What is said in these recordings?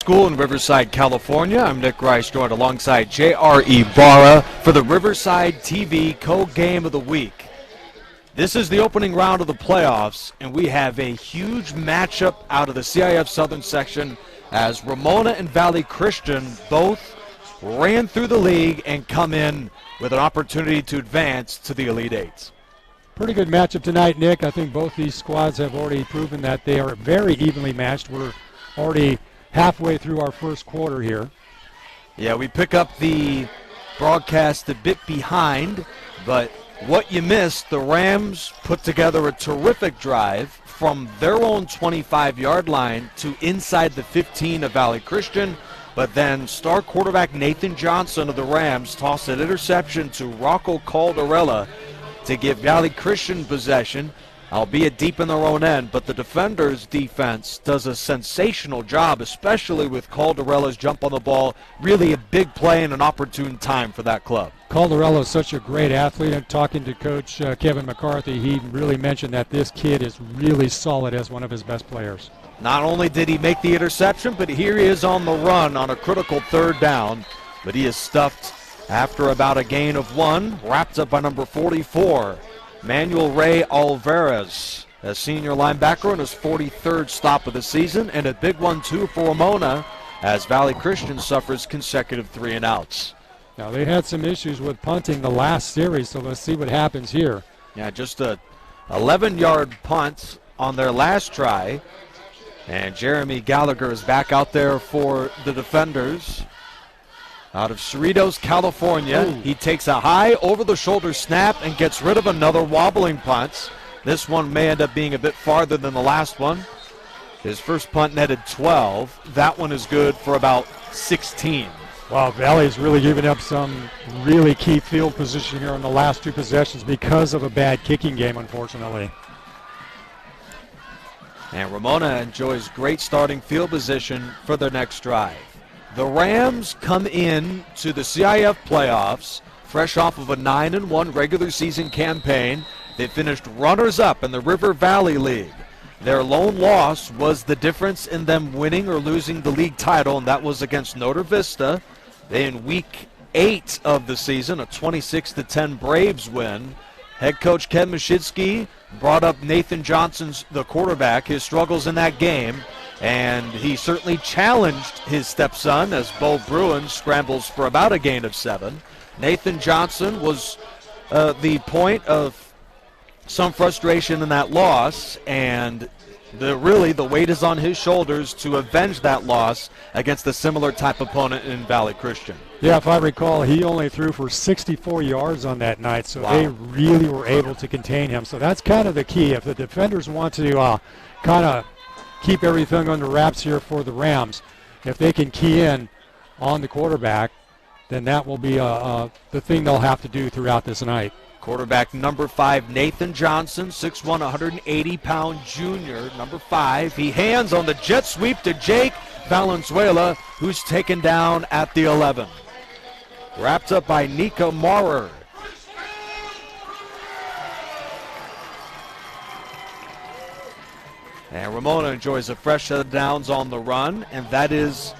School in Riverside, California. I'm Nick Rice, joined alongside J.R. Ibarra for the Riverside TV Co-Game of the Week. This is the opening round of the playoffs, and we have a huge matchup out of the CIF Southern section as Ramona and Valley Christian both ran through the league and come in with an opportunity to advance to the Elite Eights. Pretty good matchup tonight, Nick. I think both these squads have already proven that they are very evenly matched. We're already halfway through our first quarter here. Yeah, we pick up the broadcast a bit behind, but what you missed, the Rams put together a terrific drive from their own 25-yard line to inside the 15 of Valley Christian, but then star quarterback Nathan Johnson of the Rams tossed an interception to Rocco Caldarella to give Valley Christian possession, albeit deep in their own end, but the defenders' defense does a sensational job, especially with Caldarella's jump on the ball. Really a big play and an opportune time for that club. Caldarella is such a great athlete, and talking to Coach Kevin McCarthy, he really mentioned that this kid is really solid as one of his best players. Not only did he make the interception, but here he is on the run on a critical third down, but he is stuffed after about a gain of one, wrapped up by number 44. Manuel Ray Alvarez, a senior linebacker, on his 43rd stop of the season, and a big one too for Ramona as Valley Christian suffers consecutive 3-and-outs. Now they had some issues with punting the last series, so let's see what happens here. Yeah, just a 11-yard punt on their last try, and Jeremy Gallagher is back out there for the defenders. Out of Cerritos, California, he takes a high over-the-shoulder snap and gets rid of another wobbling punt. This one may end up being a bit farther than the last one. His first punt netted 12. That one is good for about 16. Wow, Valley's really giving up some really key field position here on the last two possessions because of a bad kicking game, unfortunately. And Ramona enjoys great starting field position for their next drive. The Rams come in to the CIF playoffs fresh off of a 9-1 regular season campaign. They finished runners-up in the River Valley League. Their lone loss was the difference in them winning or losing the league title, and that was against Notre Vista. In week 8 of the season, a 26-10 Braves win. Head coach Ken Mashitsky brought up Nathan Johnson's, the quarterback, his struggles in that game. And he certainly challenged his stepson as Bo Bruin scrambles for about a gain of 7. Nathan Johnson was the point of some frustration in that loss, and the weight is on his shoulders to avenge that loss against a similar type opponent in Valley Christian. Yeah, if I recall, he only threw for 64 yards on that night, so They really were able to contain him. So that's kind of the key. If the defenders want to kind of keep everything under wraps here for the Rams, if they can key in on the quarterback, then that will be the thing they'll have to do throughout this night. Quarterback number 5, Nathan Johnson, 6'1", 180-pound junior, number 5. He hands on the jet sweep to Jake Valenzuela, who's taken down at the 11. Wrapped up by Nika Maurer. And Ramona enjoys a fresh set of downs on the run, and that is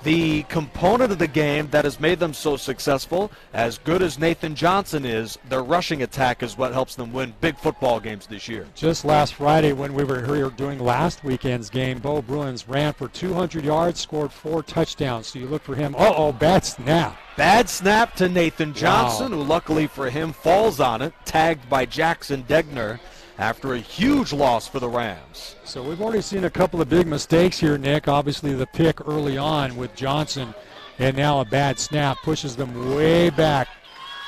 the component of the game that has made them so successful. As good as Nathan Johnson is, their rushing attack is what helps them win big football games this year. Just last Friday when we were here doing last weekend's game, Bo Bruins ran for 200 yards, scored 4 touchdowns. So you look for him. Bad snap. Bad snap to Nathan Johnson, who luckily for him falls on it, tagged by Jackson Degner after a huge loss for the Rams. So we've already seen a couple of big mistakes here, Nick. Obviously the pick early on with Johnson, and now a bad snap pushes them way back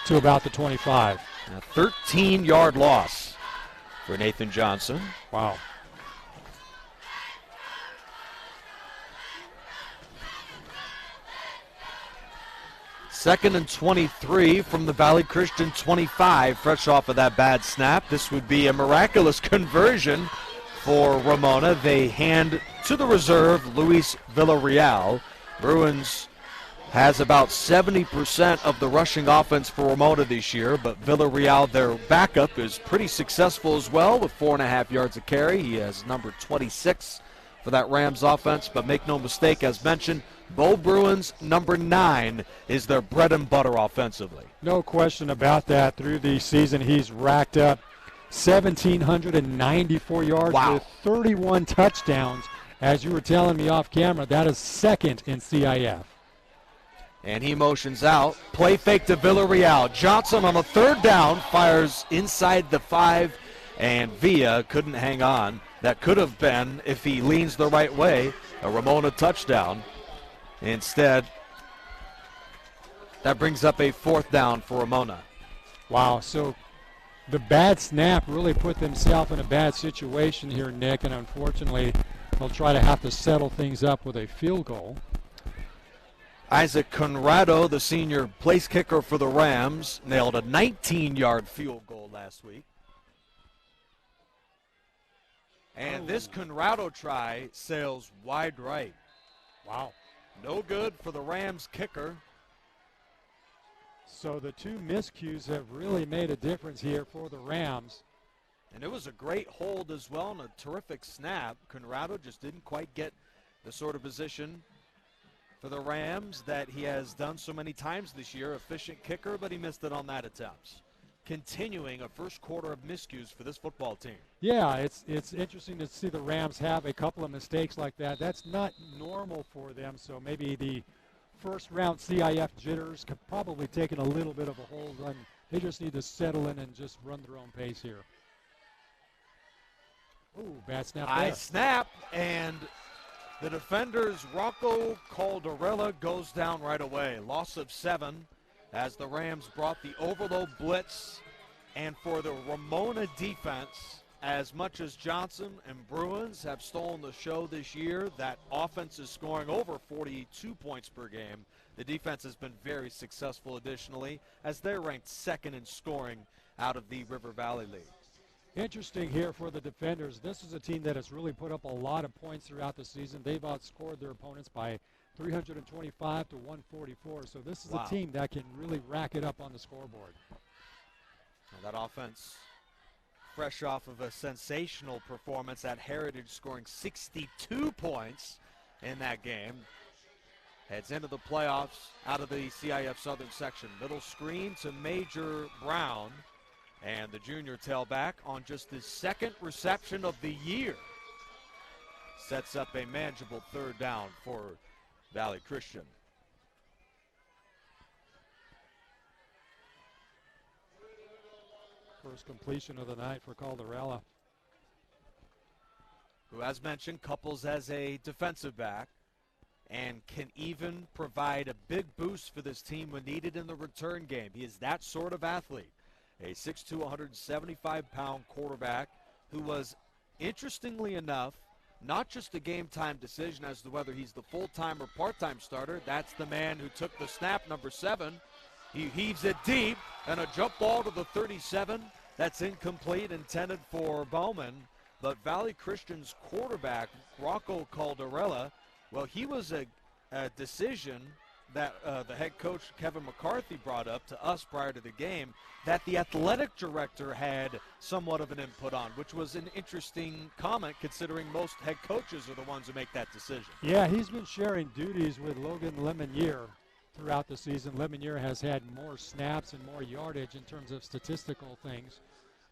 to about the 25. A 13-yard loss for Nathan Johnson. Wow. Second and 23 from the Valley Christian 25, fresh off of that bad snap. This would be a miraculous conversion for Ramona. They hand to the reserve, Luis Villarreal. Bruins has about 70% of the rushing offense for Ramona this year, but Villarreal, their backup, is pretty successful as well with 4.5 yards a carry. He has number 26 for that Rams offense, but make no mistake, as mentioned, Bo Bruins, number 9, is their bread and butter offensively. No question about that. Through the season, he's racked up 1,794 yards with 31 touchdowns. As you were telling me off camera, that is second in CIF. And he motions out. Play fake to Villarreal. Johnson on a third down fires inside the 5, and Villa couldn't hang on. That could have been, if he leans the right way, a Ramona touchdown. Instead, that brings up a 4th down for Ramona. Wow, so the bad snap really put themselves in a bad situation here, Nick, and unfortunately they'll try to have to settle things up with a field goal. Isaac Conrado, the senior place kicker for the Rams, nailed a 19-yard field goal last week. And this Conrado try sails wide right. Wow. No good for the Rams kicker. So the 2 miscues have really made a difference here for the Rams. And it was a great hold as well and a terrific snap. Conrado just didn't quite get the sort of position for the Rams that he has done so many times this year. Efficient kicker, but he missed it on that attempt. Continuing a first quarter of miscues for this football team. Yeah, it's interesting to see the Rams have a couple of mistakes like that. That's not normal for them, so maybe the first round CIF jitters could probably taken a little bit of a hold on. They just need to settle in and just run their own pace here. Ooh, bad snap there. High snap, and the defender's Rocco Caldarella goes down right away. Loss of 7 as the Rams brought the overload blitz. And for the Ramona defense, as much as Johnson and Bruins have stolen the show this year, that offense is scoring over 42 points per game. The defense has been very successful additionally, as they're ranked 2nd in scoring out of the River Valley League. Interesting here for the defenders. This is a team that has really put up a lot of points throughout the season. They've outscored their opponents by 325 to 144. So this is a team that can really rack it up on the scoreboard. Well, that offense, fresh off of a sensational performance at Heritage, scoring 62 points in that game, heads into the playoffs out of the CIF Southern section. Middle screen to Major Brown. And the junior tailback on just his 2nd reception of the year sets up a manageable 3rd down for Valley Christian. First completion of the night for Caldarella, who, as mentioned, couples as a defensive back and can even provide a big boost for this team when needed in the return game. He is that sort of athlete. A 6'2", 175-pound quarterback who was, interestingly enough, not just a game-time decision as to whether he's the full-time or part-time starter. That's the man who took the snap, number 7. He heaves it deep, and a jump ball to the 37. That's incomplete, intended for Bowman. But Valley Christian's quarterback, Rocco Caldarella, well, he was a decision that the head coach, Kevin McCarthy, brought up to us prior to the game that the athletic director had somewhat of an input on, which was an interesting comment considering most head coaches are the ones who make that decision. Yeah, he's been sharing duties with Logan Lemonier throughout the season. Lemonier has had more snaps and more yardage in terms of statistical things.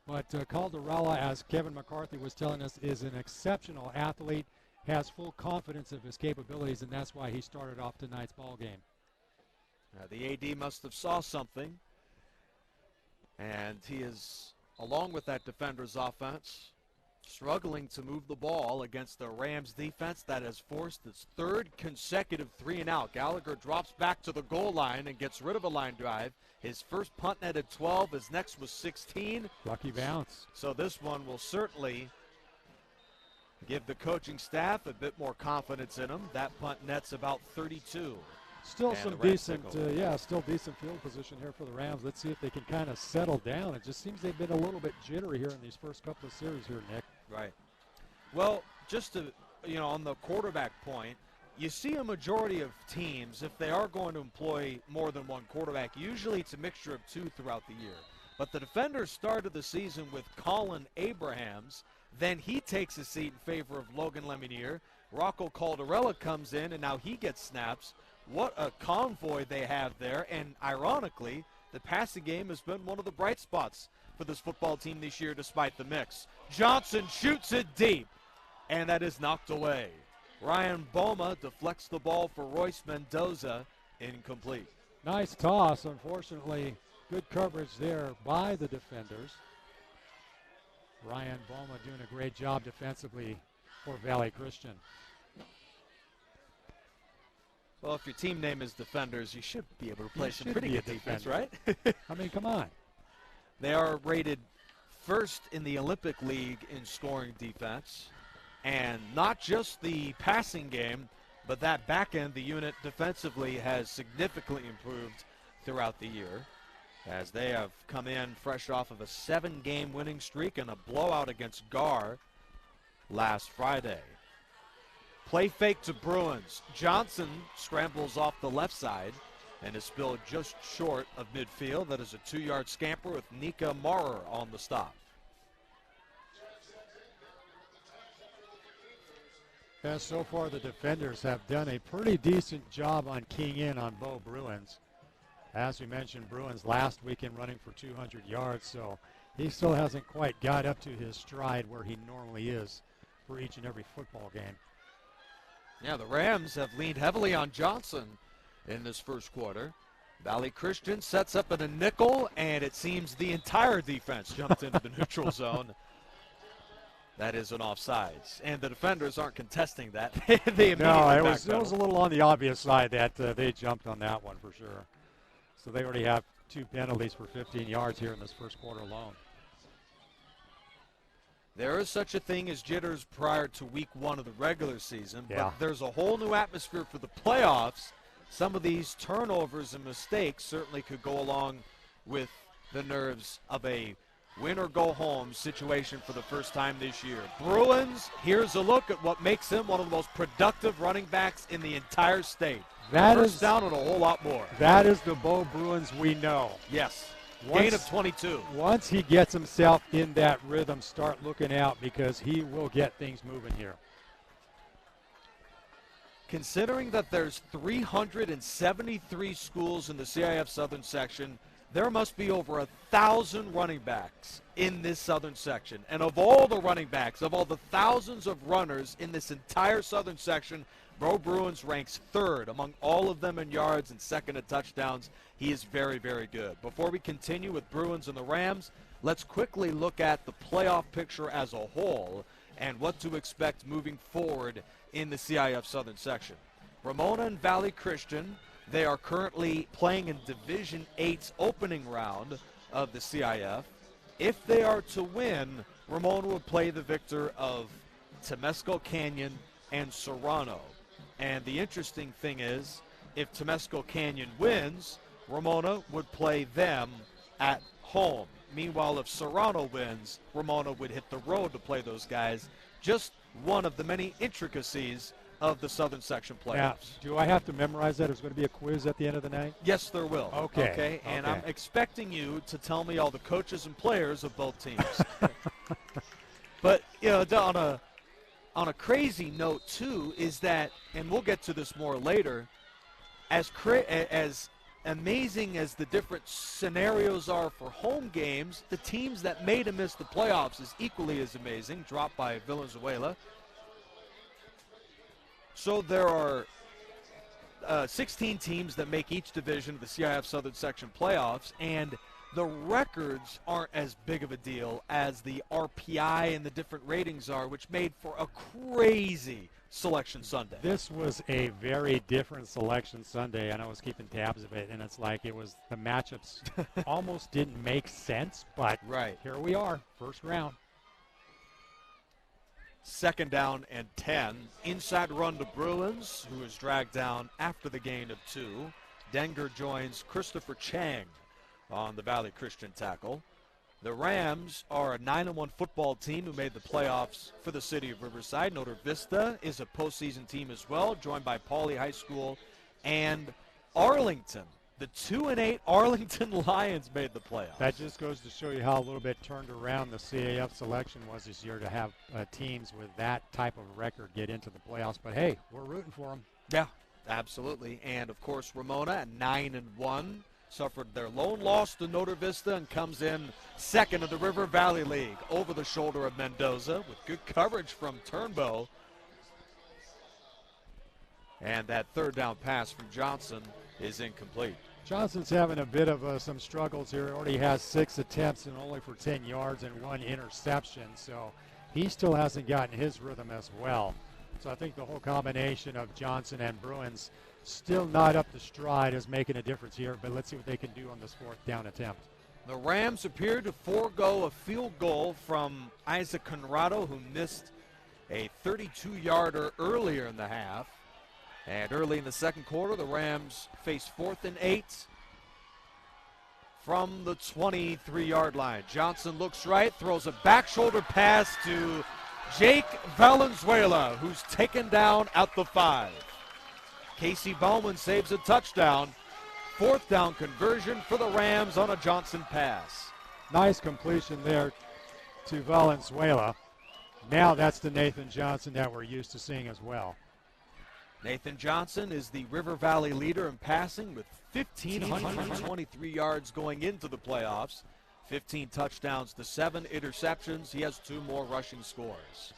But Caldarella, as Kevin McCarthy was telling us, is an exceptional athlete, has full confidence of his capabilities, and that's why he started off tonight's ball game. The AD must have saw something, and he is, along with that defender's offense, struggling to move the ball against the Rams defense that has forced its 3rd consecutive 3-and-out. Gallagher drops back to the goal line and gets rid of a line drive. His first punt netted 12. His next was 16. Lucky bounce. So this one will certainly give the coaching staff a bit more confidence in him. That punt nets about 32. Still some decent, still decent field position here for the Rams. Let's see if they can kind of settle down. It just seems they've been a little bit jittery here in these first couple of series here, Nick. Right. Well, just to, on the quarterback point, you see a majority of teams, if they are going to employ more than one quarterback, usually it's a mixture of 2 throughout the year. But the Defenders started the season with Colin Abrahams, Then he takes a seat in favor of Logan Lemonier. Rocco Caldarella comes in, and now he gets snaps. What a convoy they have there. And ironically, the passing game has been one of the bright spots for this football team this year despite the mix. Johnson shoots it deep, and that is knocked away. Ryan Boma deflects the ball for Royce Mendoza, incomplete. Nice toss. Unfortunately, good coverage there by the defenders. Ryan Boma doing a great job defensively for Valley Christian. Well, if your team name is Defenders, you should be able to play some pretty be good a defense, defender. right? I mean, come on. They are rated first in the Olympic League in scoring defense. And not just the passing game, but that back end, the unit defensively has significantly improved throughout the year, as they have come in fresh off of a 7-game winning streak and a blowout against Gar last Friday. Play fake to Bruins. Johnson scrambles off the left side and is spilled just short of midfield. That is a 2-yard scamper with Nika Maurer on the stop. Yeah, so far the defenders have done a pretty decent job on keying in on Bo Bruins. As we mentioned, Bruins last weekend running for 200 yards, so he still hasn't quite got up to his stride where he normally is for each and every football game. Yeah, the Rams have leaned heavily on Johnson in this first quarter. Valley Christian sets up in a nickel, and it seems the entire defense jumped into the neutral zone. That is an offsides, and the defenders aren't contesting that. They No, it was backpedal. a little on the obvious side that they jumped on that one for sure. So they already have 2 penalties for 15 yards here in this first quarter alone. There is such a thing as jitters prior to week 1 of the regular season, Yeah. but there's a whole new atmosphere for the playoffs. Some of these turnovers and mistakes certainly could go along with the nerves of a win-or-go-home situation for the first time this year. Bruins, here's a look at what makes him one of the most productive running backs in the entire state. That First is down and a whole lot more. That is the Bo Bruins we know. Yes. Once- Gain of 22. Once he gets himself in that rhythm, start looking out because he will get things moving here. Considering that there's 373 schools in the CIF Southern section, there must be over 1,000 running backs in this Southern section. And of all the running backs, of all the thousands of runners in this entire Southern section, Bo Bruins ranks 3rd among all of them in yards and 2nd in touchdowns. He is very, very good. Before we continue with Bruins and the Rams, let's quickly look at the playoff picture as a whole and what to expect moving forward in the CIF Southern section. Ramona and Valley Christian, they are currently playing in Division 8's opening round of the CIF. If they are to win, Ramona would play the victor of Temesco Canyon and Serrano. And the interesting thing is, if Temesco Canyon wins, Ramona would play them at home. Meanwhile, if Serrano wins, Ramona would hit the road to play those guys. Just one of the many intricacies of the Southern Section playoffs. Now, do I have to memorize that? There's going to be a quiz at the end of the night? Yes, there will. Okay. And Okay. I'm expecting you to tell me all the coaches and players of both teams. But, you know, on a crazy note, too, is that, and we'll get to this more later, as amazing as the different scenarios are for home games, the teams that made and missed the playoffs is equally as amazing, dropped by Valenzuela. So there are 16 teams that make each division of the CIF Southern Section playoffs, and the records aren't as big of a deal as the RPI and the different ratings are, which made for a crazy Selection Sunday. This was a very different Selection Sunday, and I was keeping tabs of it, and it's like it was the matchups almost didn't make sense, but Right. here we are, first round. 2nd down and 10. Inside run to Bruins, who is dragged down after the gain of 2. Denger joins Christopher Chang on the Valley Christian tackle. The Rams are a 9-1 football team who made the playoffs for the city of Riverside. Notre Vista is a postseason team as well, joined by Pauley High School and Arlington. The 2-8 Arlington Lions made the playoffs. That just goes to show you how a little bit turned around the CAF selection was this year to have teams with that type of record get into the playoffs. But hey, we're rooting for them. Yeah, absolutely. And of course, Ramona at 9-1 suffered their lone loss to Notre Vista and comes in second in the River Valley League over the shoulder of Mendoza with good coverage from Turnbow. And that third down pass from Johnson is incomplete. Johnson's having a bit of some struggles here. He already has 6 attempts and only for 10 yards and 1 interception. So he still hasn't gotten his rhythm as well. So I think the whole combination of Johnson and Bruins still not up to stride is making a difference here. But let's see what they can do on this 4th down attempt. The Rams appeared to forego a field goal from Isaac Conrado, who missed a 32-yarder earlier in the half. And early in the second quarter, the Rams face 4th and 8 from the 23-yard line. Johnson looks right, throws a back shoulder pass to Jake Valenzuela, who's taken down at the 5. Casey Bowman saves a touchdown. 4th down conversion for the Rams on a Johnson pass. Nice completion there to Valenzuela. Now that's the Nathan Johnson that we're used to seeing as well. Nathan Johnson is the River Valley leader in passing with 1,523 yards going into the playoffs. 15 touchdowns to 7 interceptions. He has 2 more rushing scores.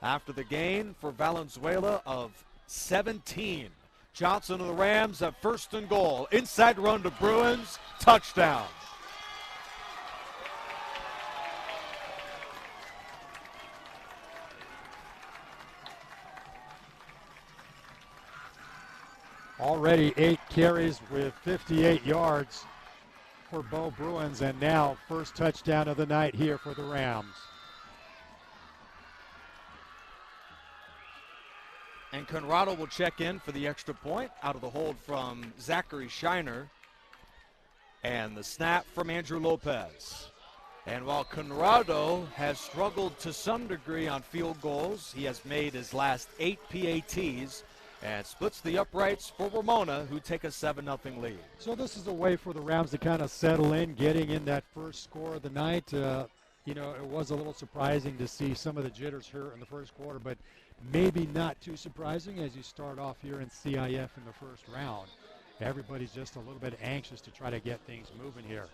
After the gain for Valenzuela of 17, Johnson and the Rams at 1st and goal. Inside run to Bruins. Touchdown. Already 8 carries with 58 yards for Bo Bruins, and now first touchdown of the night here for the Rams. And Conrado will check in for the extra point out of the hold from Zachary Shiner. And the snap from Andrew Lopez. And while Conrado has struggled to some degree on field goals, he has made his last 8 PATs and splits the uprights for Ramona, who take a 7-0 lead. So this is a way for the Rams to kind of settle in, getting in that first score of the night. You know, it was a little surprising to see some of the jitters here in the first quarter, but maybe not too surprising as you start off here in CIF in the first round. Everybody's just a little bit anxious to try to get things moving here.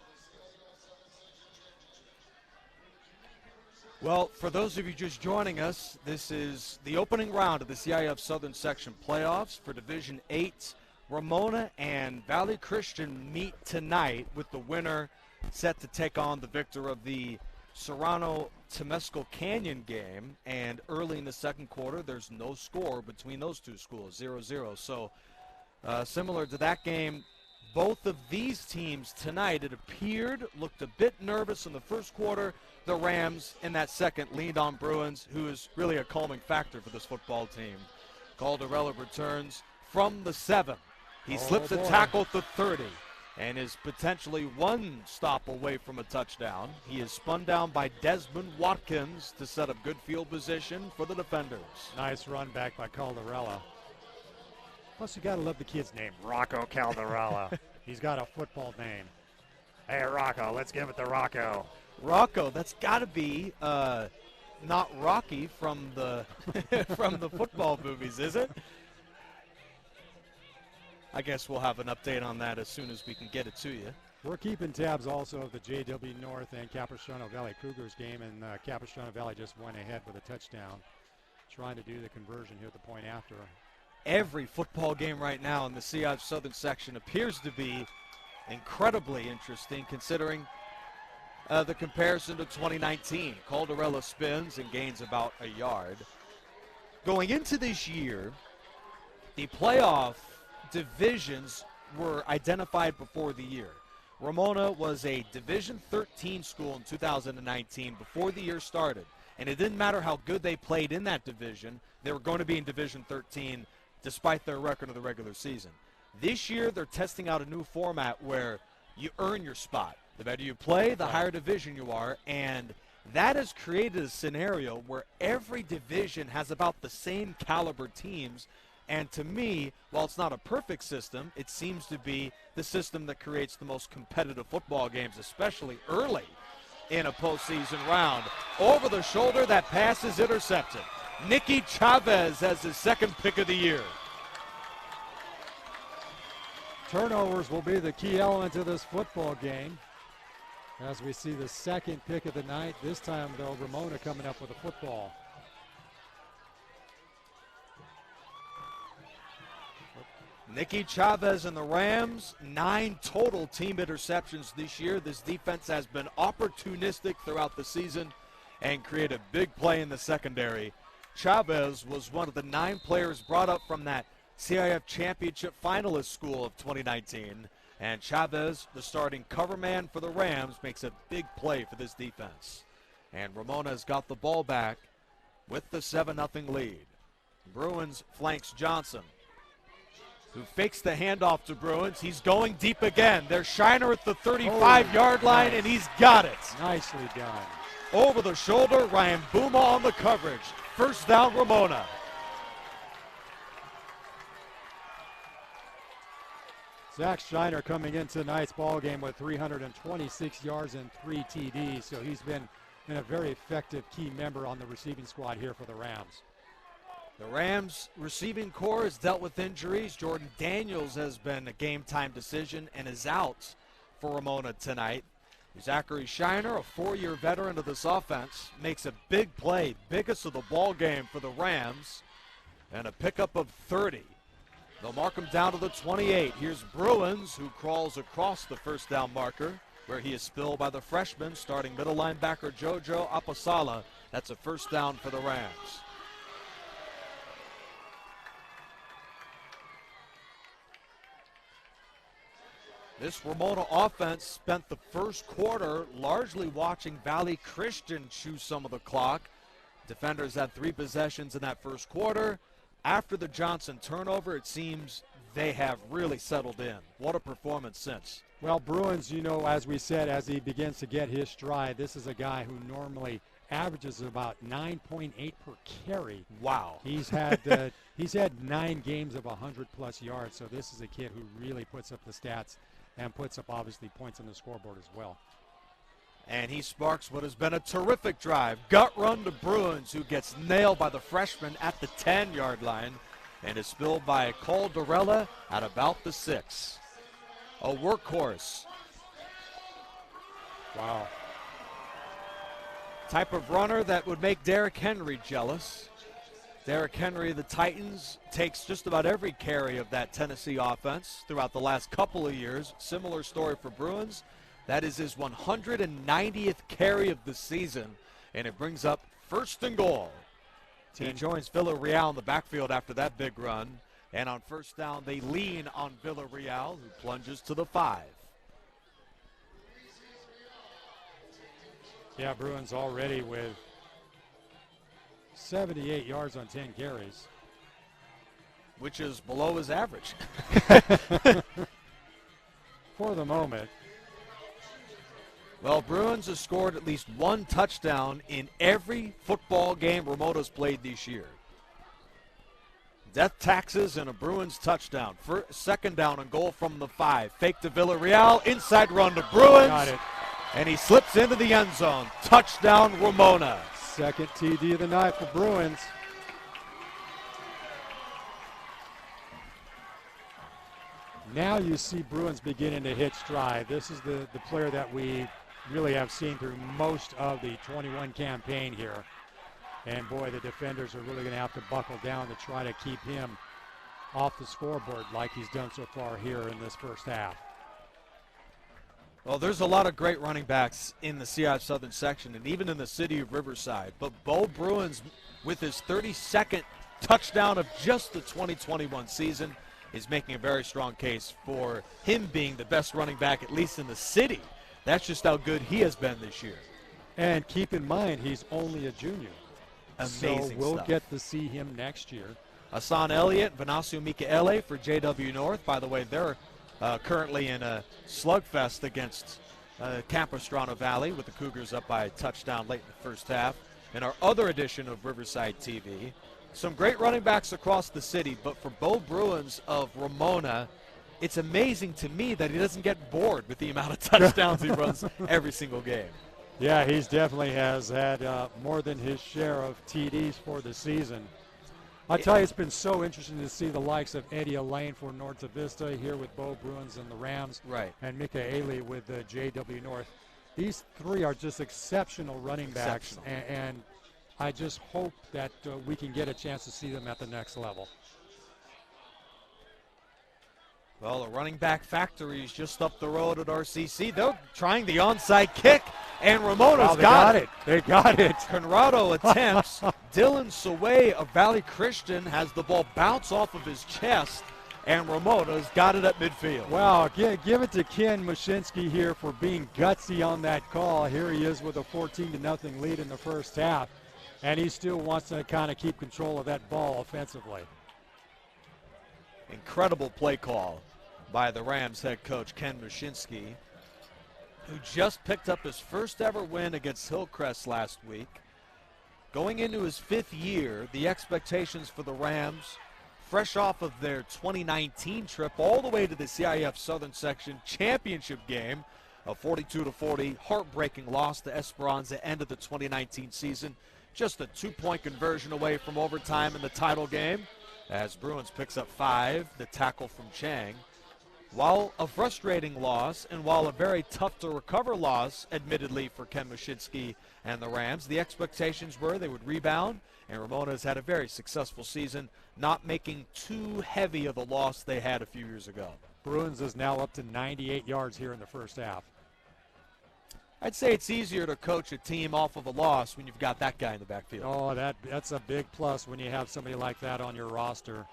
Well, for those of you just joining us, this is the opening round of the CIF Southern Section playoffs for Division 8. Ramona and Valley Christian meet tonight with the winner set to take on the victor of the Serrano-Temescal Canyon game. And early in the second quarter, there's no score between those two schools, 0-0. So similar to that game, both of these teams tonight, it appeared, looked a bit nervous in the first quarter. The Rams in that second leaned on Bruins, who is really a calming factor for this football team. Caldarella returns from the 7. He slips a tackle at the 30 and is potentially one stop away from a touchdown. He is spun down by Desmond Watkins to set up good field position for the defenders. Nice run back by Caldarella. Plus, you got to love the kid's name, Rocco Caldarella. He's got a football name. Hey, Rocco, let's give it to Rocco. Rocco, that's got to be not Rocky from the from the football movies, is it? I guess we'll have an update on that as soon as we can get it to you. We're keeping tabs also of the JW North and Capistrano Valley Cougars game, and Capistrano Valley just went ahead with a touchdown, trying to do the conversion here at the point after. Every football game right now in the CIF Southern Section appears to be incredibly interesting, considering the comparison to 2019. Caldarella spins and gains about a yard. Going into this year, the playoff divisions were identified before the year. Ramona was a Division 13 school in 2019 before the year started, and it didn't matter how good they played in that division, they were going to be in Division 13 despite their record of the regular season. This year, they're testing out a new format where you earn your spot. The better you play, the higher division you are, and that has created a scenario where every division has about the same caliber teams And to me, while it's not a perfect system, it seems to be the system that creates the most competitive football games, especially early in a postseason round. Over the shoulder, that pass is intercepted. Nicky Chavez has his second pick of the year. Turnovers will be the key element of this football game. As we see the second pick of the night, this time though, Ramona coming up with a football. Nicky Chavez and the Rams, 9 total team interceptions this year. This defense has been opportunistic throughout the season and created a big play in the secondary. Chavez was one of the 9 players brought up from that CIF Championship finalist school of 2019. And Chavez, the starting cover man for the Rams, makes a big play for this defense. And Ramona has got the ball back with the 7-0 lead. Bruins flanks Johnson, who fakes the handoff to Bruins. He's going deep again. There's Shiner at the 35-yard line, and he's got it. Nicely done. Over the shoulder, Ryan Buma on the coverage. First down, Ramona. Zach Shiner coming into tonight's ball game with 326 yards and 3 TDs, so he's been a very effective key member on the receiving squad here for the Rams. The Rams receiving corps has dealt with injuries. Jordan Daniels has been a game-time decision and is out for Ramona tonight. Zachary Shiner, a 4-year veteran of this offense, makes a big play, biggest of the ball game for the Rams, and a pickup of 30. They'll mark him down to the 28. Here's Bruins, who crawls across the first down marker, where he is spilled by the freshman, starting middle linebacker Jojo Apasala. That's a first down for the Rams. This Ramona offense spent the first quarter largely watching Valley Christian chew some of the clock. Defenders had 3 possessions in that first quarter. After the Johnson turnover, it seems they have really settled in. What a performance since. Well, Bruins, you know, as we said, as he begins to get his stride, this is a guy who normally averages about 9.8 per carry. Wow. He's had 9 games of 100-plus yards, so this is a kid who really puts up the stats and puts up, obviously, points on the scoreboard as well. And he sparks what has been a terrific drive. Gut run to Bruins, who gets nailed by the freshman at the 10-yard line and is spilled by Caldarella at about the 6. A workhorse. Wow. Type of runner that would make Derrick Henry jealous. Derrick Henry of the Titans takes just about every carry of that Tennessee offense throughout the last couple of years. Similar story for Bruins. That is his 190th carry of the season, and it brings up first and goal. He joins Villarreal in the backfield after that big run, and on first down they lean on Villarreal, who plunges to the 5. Yeah, Bruins already with 78 yards on 10 carries. Which is below his average. For the moment. Well, Bruins have scored at least 1 touchdown in every football game Ramona's played this year. Death taxes and a Bruins touchdown. Second down and goal from the 5. Fake to Villarreal. Inside run to Bruins. Got it. And he slips into the end zone. Touchdown, Ramona. Second TD of the night for Bruins. Now you see Bruins beginning to hit stride. This is the player that we really have seen through most of the 21 campaign here. And boy, the defenders are really going to have to buckle down to try to keep him off the scoreboard like he's done so far here in this first half. Well, there's a lot of great running backs in the CIF Southern section and even in the city of Riverside. But Bo Bruins, with his 32nd touchdown of just the 2021 season, is making a very strong case for him being the best running back, at least in the city. That's just how good he has been this year. And keep in mind, he's only a junior. Amazing so we'll stuff. get to see him next year. Hassan Elliott, Venasio Mikaele for JW North. By the way, they're currently in a slugfest against Capistrano Valley with the Cougars up by a touchdown late in the first half. In our other edition of Riverside TV, Some great running backs across the city, but for Bo Bruins of Ramona, it's amazing to me that he doesn't get bored with the amount of touchdowns he runs every single game. Yeah, he's definitely has had more than his share of TDs for the season. I tell you, it's been so interesting to see the likes of Eddie Elaine for North Vista here with Bo Bruins and the Rams, right, and Mika Ailey with JW North. These three are just exceptional running backs, and I just hope that we can get a chance to see them at the next level. Well, the running back factory is just up the road at RCC. They're trying the onside kick, and Ramona's got it. They got it. Conrado attempts. Dylan Saway of Valley Christian has the ball bounce off of his chest, and Ramona's got it at midfield. Wow, give it to Ken Mushinski here for being gutsy on that call. Here he is with a 14-0 lead in the first half, and he still wants to kind of keep control of that ball offensively. Incredible play call by the Rams head coach Ken Mushinski, who just picked up his first ever win against Hillcrest last week. Going into his 5th year, the expectations for the Rams, fresh off of their 2019 trip all the way to the CIF Southern Section Championship game, a 42-40 heartbreaking loss to Esperanza end of the 2019 season, just a 2-point conversion away from overtime in the title game, as Bruins picks up 5, the tackle from Chang. While a frustrating loss, and while a very tough-to-recover loss, admittedly, for Ken Mushinski and the Rams, the expectations were they would rebound, and Ramona has had a very successful season, not making too heavy of the loss they had a few years ago. Bruins is now up to 98 yards here in the first half. I'd say it's easier to coach a team off of a loss when you've got that guy in the backfield. Oh, that's a big plus when you have somebody like that on your roster.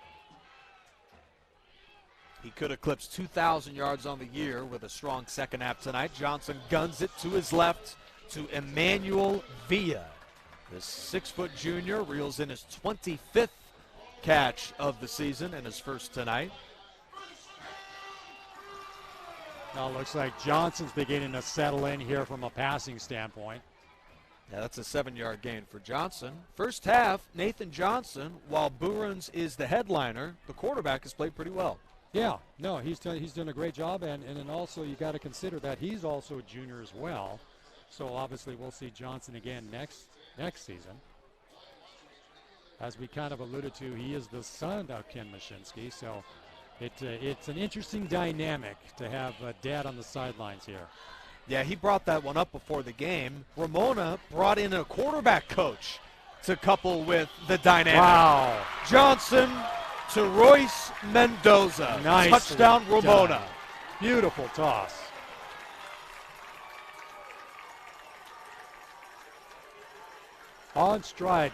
He could eclipse 2,000 yards on the year with a strong second half tonight. Johnson guns it to his left to Emmanuel Villa. The 6-foot junior reels in his 25th catch of the season and his first tonight. Now it looks like Johnson's beginning to settle in here from a passing standpoint. Yeah, that's a 7-yard gain for Johnson. First half, Nathan Johnson, while Bruins is the headliner, the quarterback has played pretty well. Yeah, no, he's done a great job, and then also you got to consider that he's also a junior as well. So obviously we'll see Johnson again next season. As we kind of alluded to, he is the son of Ken Mushinski, so it's an interesting dynamic to have Dad on the sidelines here. Yeah, he brought that one up before the game. Ramona brought in a quarterback coach to couple with the dynamic. Wow. Johnson to Royce Mendoza. Nice. Touchdown, Ramona. Done. Beautiful toss. On stride,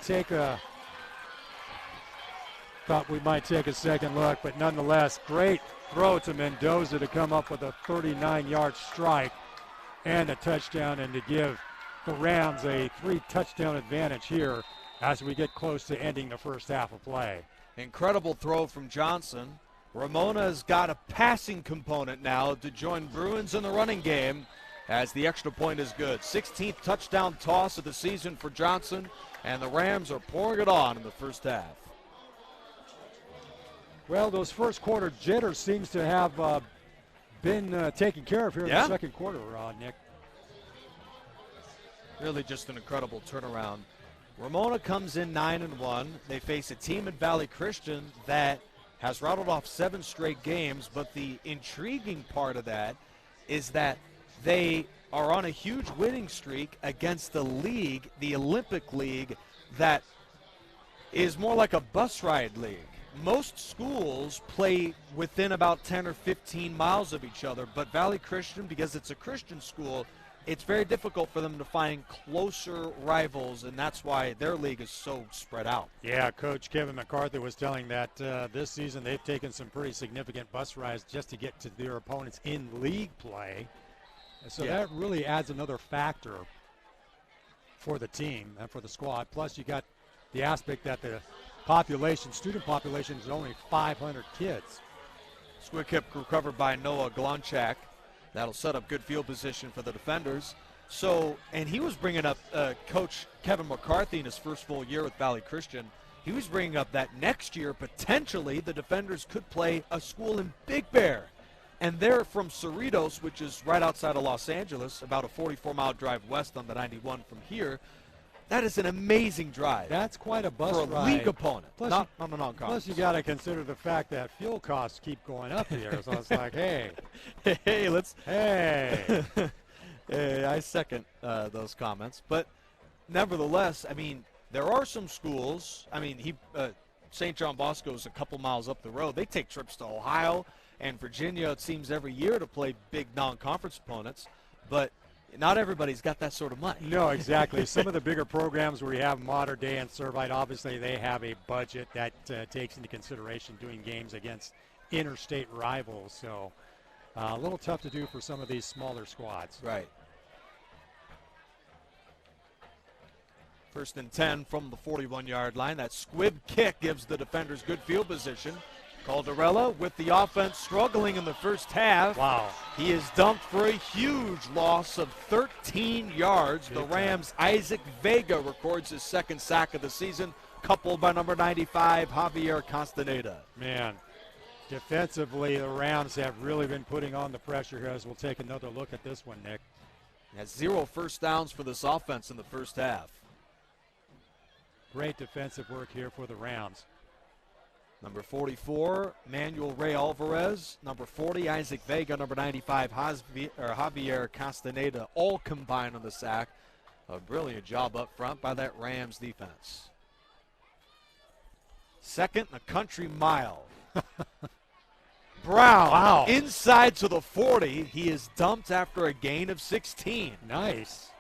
thought we might take a second look, but nonetheless, great throw to Mendoza to come up with a 39-yard strike and a touchdown, and to give the Rams a 3-touchdown advantage here as we get close to ending the first half of play. Incredible throw from Johnson. Ramona's got a passing component now to join Bruins in the running game, as the extra point is good. 16th touchdown toss of the season for Johnson, and the Rams are pouring it on in the first half. Well, those first quarter jitters seems to have been taken care of here in the second quarter, Nick. Really just an incredible turnaround. Ramona comes in 9-1. They face a team at Valley Christian that has rattled off 7 straight games, but the intriguing part of that is that they are on a huge winning streak against the league, the Olympic League, that is more like a bus ride league. Most schools play within about 10 or 15 miles of each other, but Valley Christian, because it's a Christian school, it's very difficult for them to find closer rivals, and that's why their league is so spread out. Yeah, Coach Kevin McCarthy was telling that this season they've taken some pretty significant bus rides just to get to their opponents in league play. So that really adds another factor for the team and for the squad. Plus, you got the aspect that the student population is only 500 kids. Squid kick recovered by Noah Glonchak. That'll set up good field position for the defenders. So, and he was bringing up Coach Kevin McCarthy in his first full year with Valley Christian. he was bringing up that next year, potentially, the Defenders could play a school in Big Bear. And they're from Cerritos, which is right outside of Los Angeles, about a 44-mile drive west on the 91 from here. That is an amazing drive. That's quite a bus for a ride. league opponent, Plus not on a non-conference. Plus, you got to consider the fact that fuel costs keep going up here. So it's like, hey, hey, I second those comments. But nevertheless, I mean, there are some schools. I mean, St. John Bosco is a couple miles up the road. They take trips to Ohio and Virginia, it seems, every year to play big non-conference opponents. But not everybody's got that sort of money. No, exactly. Some of the bigger programs where you have Modern Day and Servite, obviously they have a budget that takes into consideration doing games against interstate rivals. So a little tough to do for some of these smaller squads. Right. 1st and 10 from the 41-yard line. That squib kick gives the Defenders good field position. Caldarella with the offense struggling in the first half. Wow. He is dumped for a huge loss of 13 yards. The Rams' Isaac Vega records his second sack of the season, coupled by number 95, Javier Castaneda. Man, defensively, the Rams have really been putting on the pressure here, as we'll take another look at this one, Nick. Has 0 first downs for this offense in the first half. Great defensive work here for the Rams. Number 44, Manuel Ray Alvarez. Number 40, Isaac Vega. Number 95, Javier Castaneda, all combined on the sack. A brilliant job up front by that Rams defense. Second and a country mile. Brown, inside to the 40. He is dumped after a gain of 16. Nice.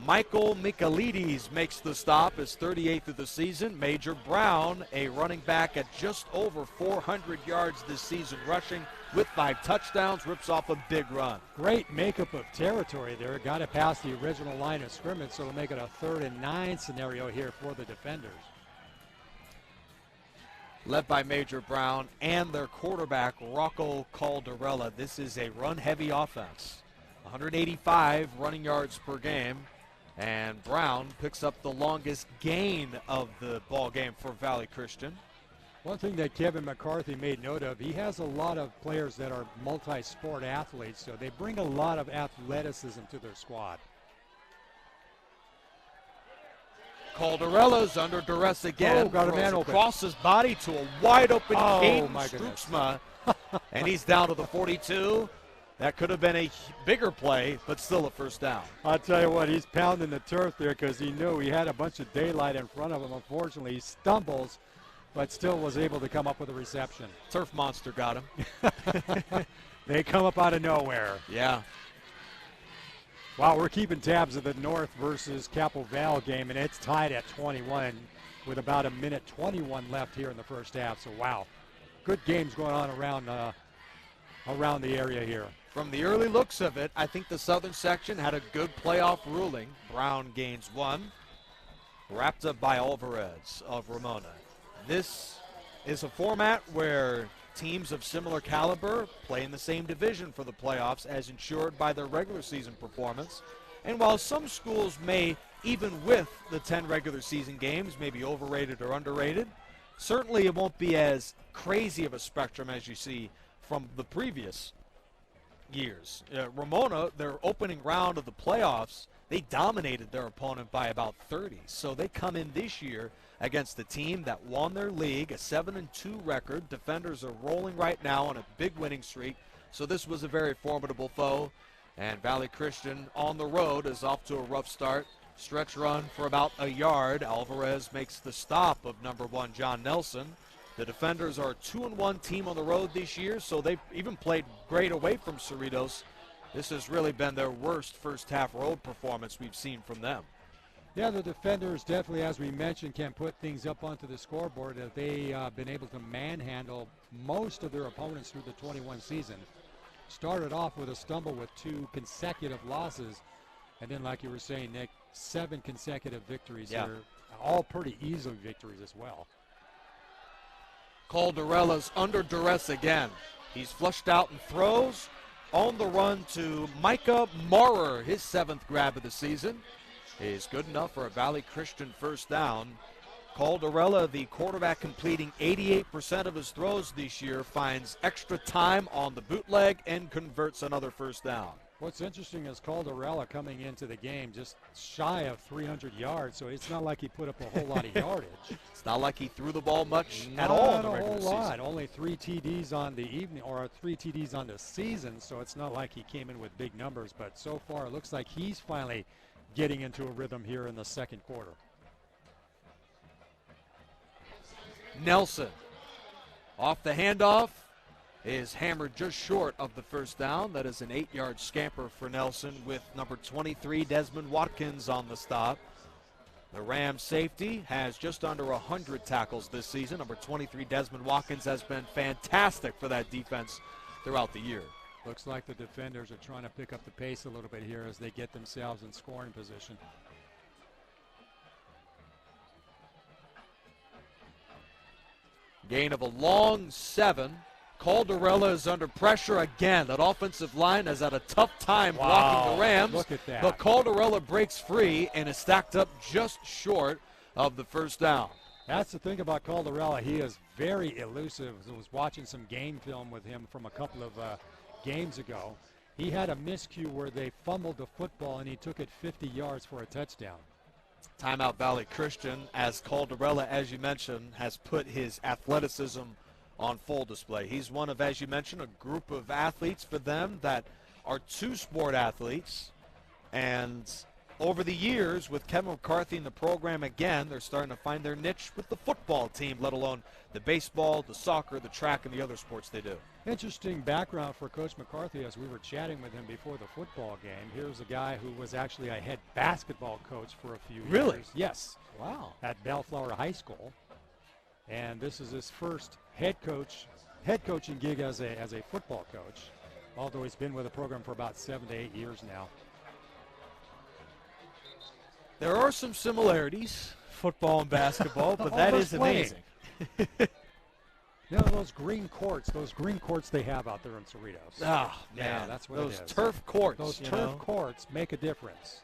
Michael Michaelides makes the stop, his 38th of the season. Major Brown, a running back at just over 400 yards this season rushing with 5 touchdowns, rips off a big run. Great makeup of territory there. Got to pass the original line of scrimmage, so it'll make it a 3rd and 9 scenario here for the Defenders. Led by Major Brown and their quarterback, Rocco Caldarella. This is a run-heavy offense. 185 running yards per game. And Brown picks up the longest gain of the ball game for Valley Christian. One thing that Kevin McCarthy made note of, he has a lot of players that are multi-sport athletes, so they bring a lot of athleticism to their squad. Caldarella's under duress again. Got a man open. Across his body to a wide-open Caden my goodness. Struxma, and he's down to the 42. That could have been a bigger play, but still a first down. I'll tell you what, he's pounding the turf there because he knew he had a bunch of daylight in front of him. Unfortunately, he stumbles, but still was able to come up with a reception. Turf monster got him. They come up out of nowhere. Yeah. Wow, we're keeping tabs of the North versus Capoval game, and it's tied at 21 with about a minute 21 left here in the first half. So, wow, good games going on around the area here. From the early looks of it, I think the Southern section had a good playoff ruling. Brown gains 1, wrapped up by Alvarez of Ramona. This is a format where teams of similar caliber play in the same division for the playoffs as ensured by their regular season performance. And while some schools may, even with the 10 regular season games, may be overrated or underrated, certainly it won't be as crazy of a spectrum as you see from the previous years. Ramona, their opening round of the playoffs, they dominated their opponent by about 30. So they come in this year against the team that won their league, a 7-2 record. Defenders are rolling right now on a big winning streak. So this was a very formidable foe. And Valley Christian on the road is off to a rough start. Stretch run for about a yard. Alvarez makes the stop of number 1, John Nelson. The Defenders are a 2-1 team on the road this year, so they've even played great away from Cerritos. This has really been their worst first-half road performance we've seen from them. Yeah, the Defenders definitely, as we mentioned, can put things up onto the scoreboard. They've been able to manhandle most of their opponents through the 21 season. Started off with a stumble with 2 consecutive losses, and then, like you were saying, Nick, 7 consecutive victories here. All pretty easy victories as well. Caldarella's under duress again. He's flushed out and throws on the run to Micah Maurer. His 7th grab of the season is good enough for a Valley Christian first down. Caldarella, the quarterback completing 88% of his throws this year, finds extra time on the bootleg and converts another first down. What's interesting is Caldarella coming into the game just shy of 300 yards, so it's not like he put up a whole lot of yardage. It's not like he threw the ball much at all in the regular season. Not a whole lot. Only 3 TDs on the evening, or 3 TDs on the season, so it's not like he came in with big numbers. But so far, it looks like he's finally getting into a rhythm here in the second quarter. Nelson off the handoff is hammered just short of the first down. That is an 8-yard scamper for Nelson with number 23 Desmond Watkins on the stop. The Rams safety has just under 100 tackles this season. Number 23 Desmond Watkins has been fantastic for that defense throughout the year. Looks like the defenders are trying to pick up the pace a little bit here as they get themselves in scoring position. Gain of a long 7. Caldarella is under pressure again. That offensive line has had a tough time blocking the Rams. Look at that. But Caldarella breaks free and is stacked up just short of the first down. That's the thing about Caldarella. He is very elusive. I was watching some game film with him from a couple of games ago. He had a miscue where they fumbled the football and he took it 50 yards for a touchdown. Timeout Valley Christian, as Caldarella, as you mentioned, has put his athleticism on full display. He's one of, as you mentioned, a group of athletes for them that are two-sport athletes. And over the years, with Kevin McCarthy in the program again, they're starting to find their niche with the football team, let alone the baseball, the soccer, the track, and the other sports they do. Interesting background for Coach McCarthy as we were chatting with him before the football game. Here's a guy who was actually a head basketball coach for a few years. Really? Yes. Wow. At Bellflower High School. And this is his first head coaching gig as a football coach, although he's been with the program for about 7 to 8 years now. There are some similarities, football and basketball, but that is amazing. You know, those green courts they have out there in Cerritos. Oh, yeah, man, that's what those it is. turf courts. Those turf courts make a difference.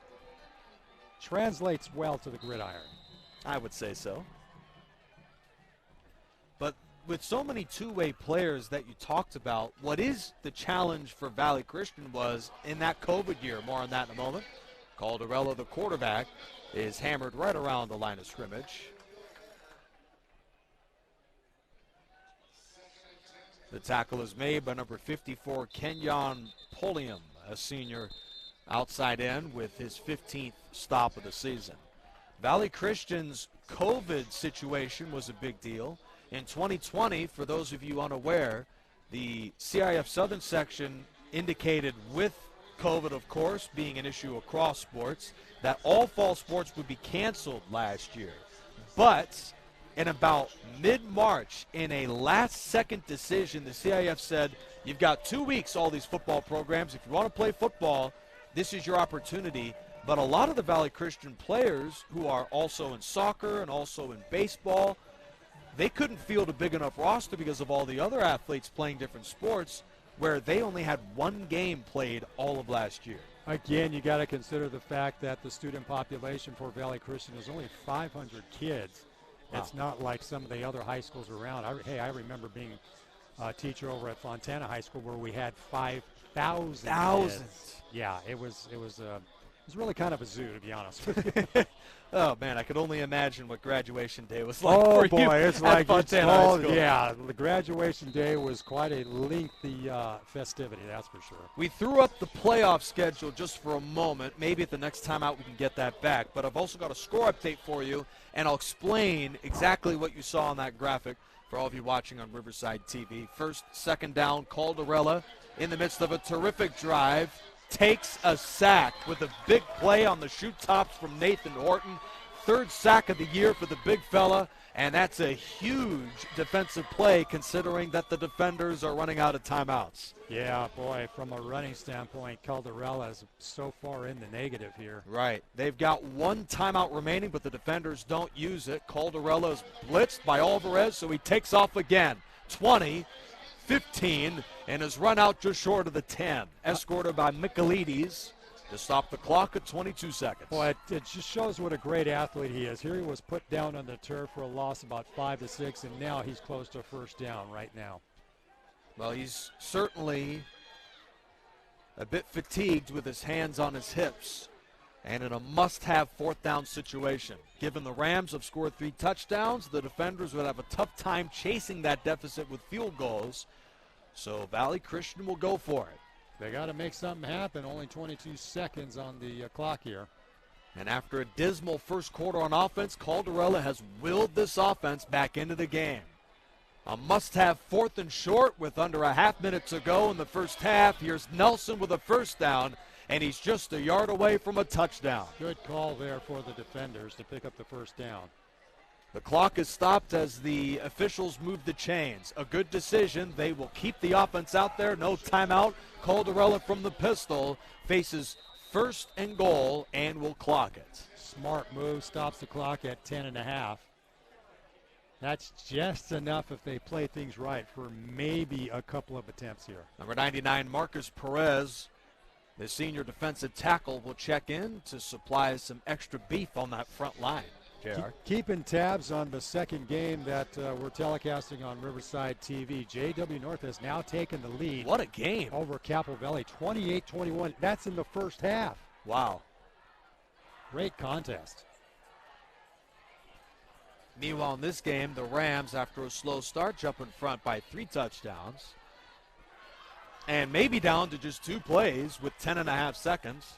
Translates well to the gridiron. I would say so. But with so many two-way players that you talked about, what is the challenge for Valley Christian was in that COVID year. More on that in a moment. Caldarella, the quarterback, is hammered right around the line of scrimmage. The tackle is made by number 54, Kenyon Polium, a senior outside end with his 15th stop of the season. Valley Christian's COVID situation was a big deal. In 2020, for those of you unaware, the CIF Southern section indicated, with COVID, of course, being an issue across sports, that all fall sports would be canceled last year. But in about mid-March, in a last-second decision, the CIF said, you've got 2 weeks, all these football programs. If you want to play football, this is your opportunity. But a lot of the Valley Christian players who are also in soccer and also in baseball, they couldn't field a big enough roster because of all the other athletes playing different sports, where they only had one game played all of last year. Again, you got to consider the fact that the student population for Valley Christian is only 500 kids. Wow. It's not like some of the other high schools around. I remember being a teacher over at Fontana High School where we had 5,000 kids. Yeah, it was really kind of a zoo, to be honest with you. Oh, man, I could only imagine what graduation day was like for you. Oh, boy, it's like Fontana High School. Yeah, the graduation day was quite a lengthy festivity, that's for sure. We threw up the playoff schedule just for a moment. Maybe at the next time out we can get that back. But I've also got a score update for you, and I'll explain exactly what you saw on that graphic for all of you watching on Riverside TV. First, second down, Caldarella in the midst of a terrific drive. Takes a sack with a big play on the shoot tops from Nathan Horton. Third sack of the year for the big fella, and that's a huge defensive play considering that the defenders are running out of timeouts. Yeah, boy, from a running standpoint, Caldarella is so far in the negative here. Right. They've got one timeout remaining, but the defenders don't use it. Caldarella is blitzed by Alvarez, so he takes off again. 20, 15, and is run out just short of the 10. Escorted by Michaelides to stop the clock at 22 seconds. Well, it just shows what a great athlete he is. Here he was put down on the turf for a loss about 5 to 6, and now he's close to a first down right now. Well, he's certainly a bit fatigued with his hands on his hips and in a must-have fourth down situation. Given the Rams have scored 3 touchdowns, the defenders would have a tough time chasing that deficit with field goals. So Valley Christian will go for it. They got to make something happen. Only 22 seconds on the clock here. And after a dismal first quarter on offense, Caldarella has willed this offense back into the game. A must-have 4th and short with under a half minute to go in the first half. Here's Nelson with a first down, and he's just a yard away from a touchdown. Good call there for the defenders to pick up the first down. The clock is stopped as the officials move the chains. A good decision. They will keep the offense out there. No timeout. Caldarella from the pistol faces first and goal and will clock it. Smart move. Stops the clock at 10.5. That's just enough if they play things right for maybe a couple of attempts here. Number 99, Marcus Perez, the senior defensive tackle, will check in to supply some extra beef on that front line. JR. Keeping tabs on the second game that we're telecasting on Riverside TV. J.W. North has now taken the lead. What a game. Over Capital Valley, 28-21. That's in the first half. Wow. Great contest. Meanwhile, in this game, the Rams, after a slow start, jump in front by 3 touchdowns. And maybe down to just 2 plays with 10.5 seconds.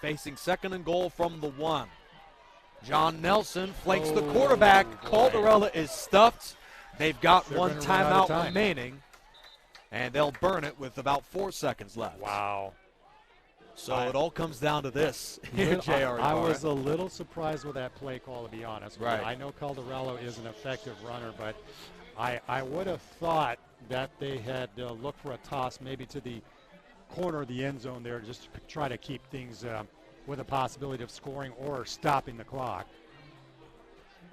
Facing second and goal from the 1. John Nelson flanks the quarterback. Caldarella is stuffed. They've got one timeout remaining, and they'll burn it with about 4 seconds left. Wow. So it all comes down to this here, J.R. I was a little surprised with that play call, to be honest. Right. I know Caldarella is an effective runner, but I would have thought that they had looked for a toss maybe to the corner of the end zone there just to try to keep things with a possibility of scoring or stopping the clock.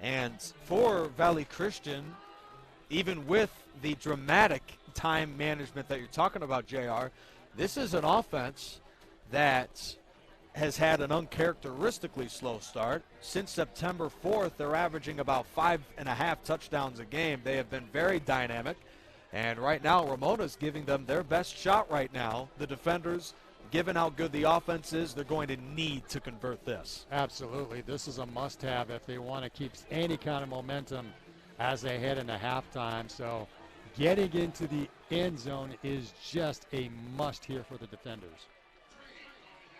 And for Valley Christian, even with the dramatic time management that you're talking about, JR, this is an offense that has had an uncharacteristically slow start. Since September 4th, they're averaging about 5.5 touchdowns a game. They have been very dynamic. And right now, Ramona's giving them their best shot right now. The defenders, given how good the offense is, they're going to need to convert this. Absolutely. This is a must-have if they want to keep any kind of momentum as they head into halftime. So getting into the end zone is just a must here for the defenders.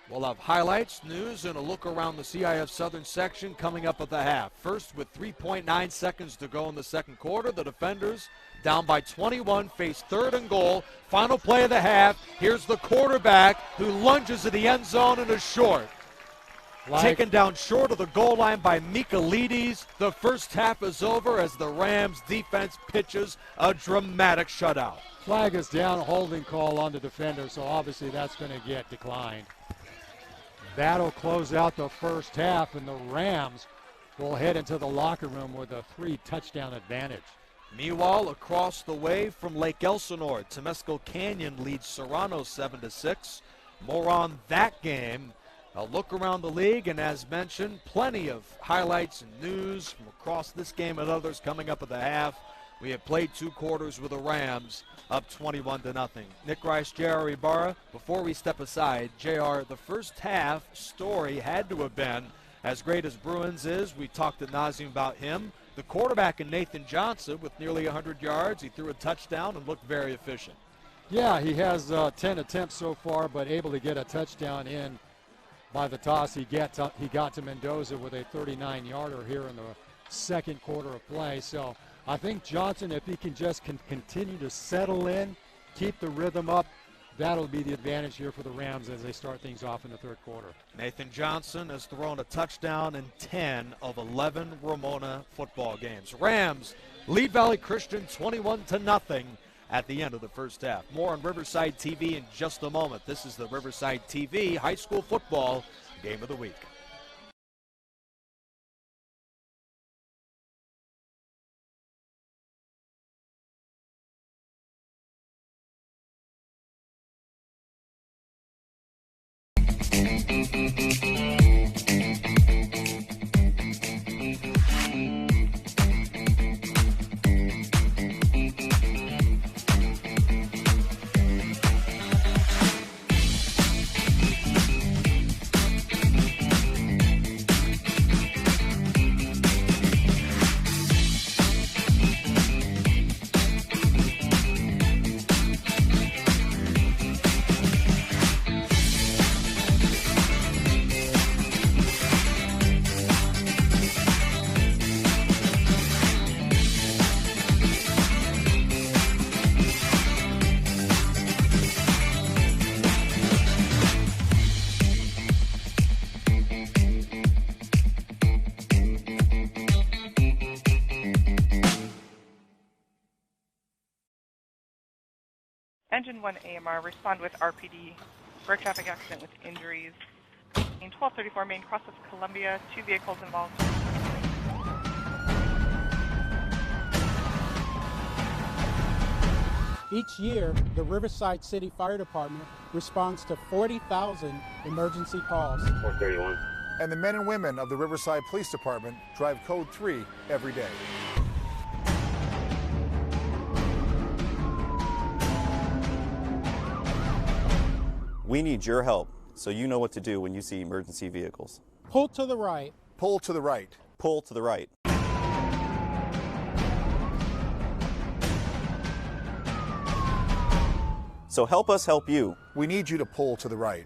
We'll have highlights, news, and a look around the CIF Southern section coming up at the half. First, with 3.9 seconds to go in the second quarter, the defenders, down by 21, face third and goal. Final play of the half. Here's the quarterback who lunges at the end zone and is short. Taken down short of the goal line by Michaelides. The first half is over as the Rams defense pitches a dramatic shutout. Flag is down, holding call on the defender, so obviously that's going to get declined. That'll close out the first half, and the Rams will head into the locker room with a 3-touchdown advantage. Meanwhile, across the way from Lake Elsinore, Temescal Canyon leads Serrano 7-6. More on that game. A look around the league, and as mentioned, plenty of highlights and news from across this game and others coming up at the half. We have played 2 quarters with the Rams up 21-0. Nick Rice, J.R. Ibarra. Before we step aside, J.R., the first half story had to have been, as great as Bruins is, we talked ad nauseum about him, the quarterback in Nathan Johnson with nearly 100 yards. He threw a touchdown and looked very efficient. Yeah, he has 10 attempts so far, but able to get a touchdown in by the toss he got to Mendoza with a 39-yarder here in the second quarter of play. So I think Johnson, if he can just continue to settle in, keep the rhythm up, that'll be the advantage here for the Rams as they start things off in the third quarter. Nathan Johnson has thrown a touchdown in 10 of 11 Ramona football games. Rams lead Valley Christian 21-0 at the end of the first half. More on Riverside TV in just a moment. This is the Riverside TV High School Football Game of the Week. Engine 1 AMR, respond with RPD for a traffic accident with injuries. In 1234 Main, cross of Columbia, 2 vehicles involved. Each year, the Riverside City Fire Department responds to 40,000 emergency calls. 431. And the men and women of the Riverside Police Department drive Code 3 every day. We need your help so you know what to do when you see emergency vehicles. Pull to the right. Pull to the right. Pull to the right. So help us help you. We need you to pull to the right.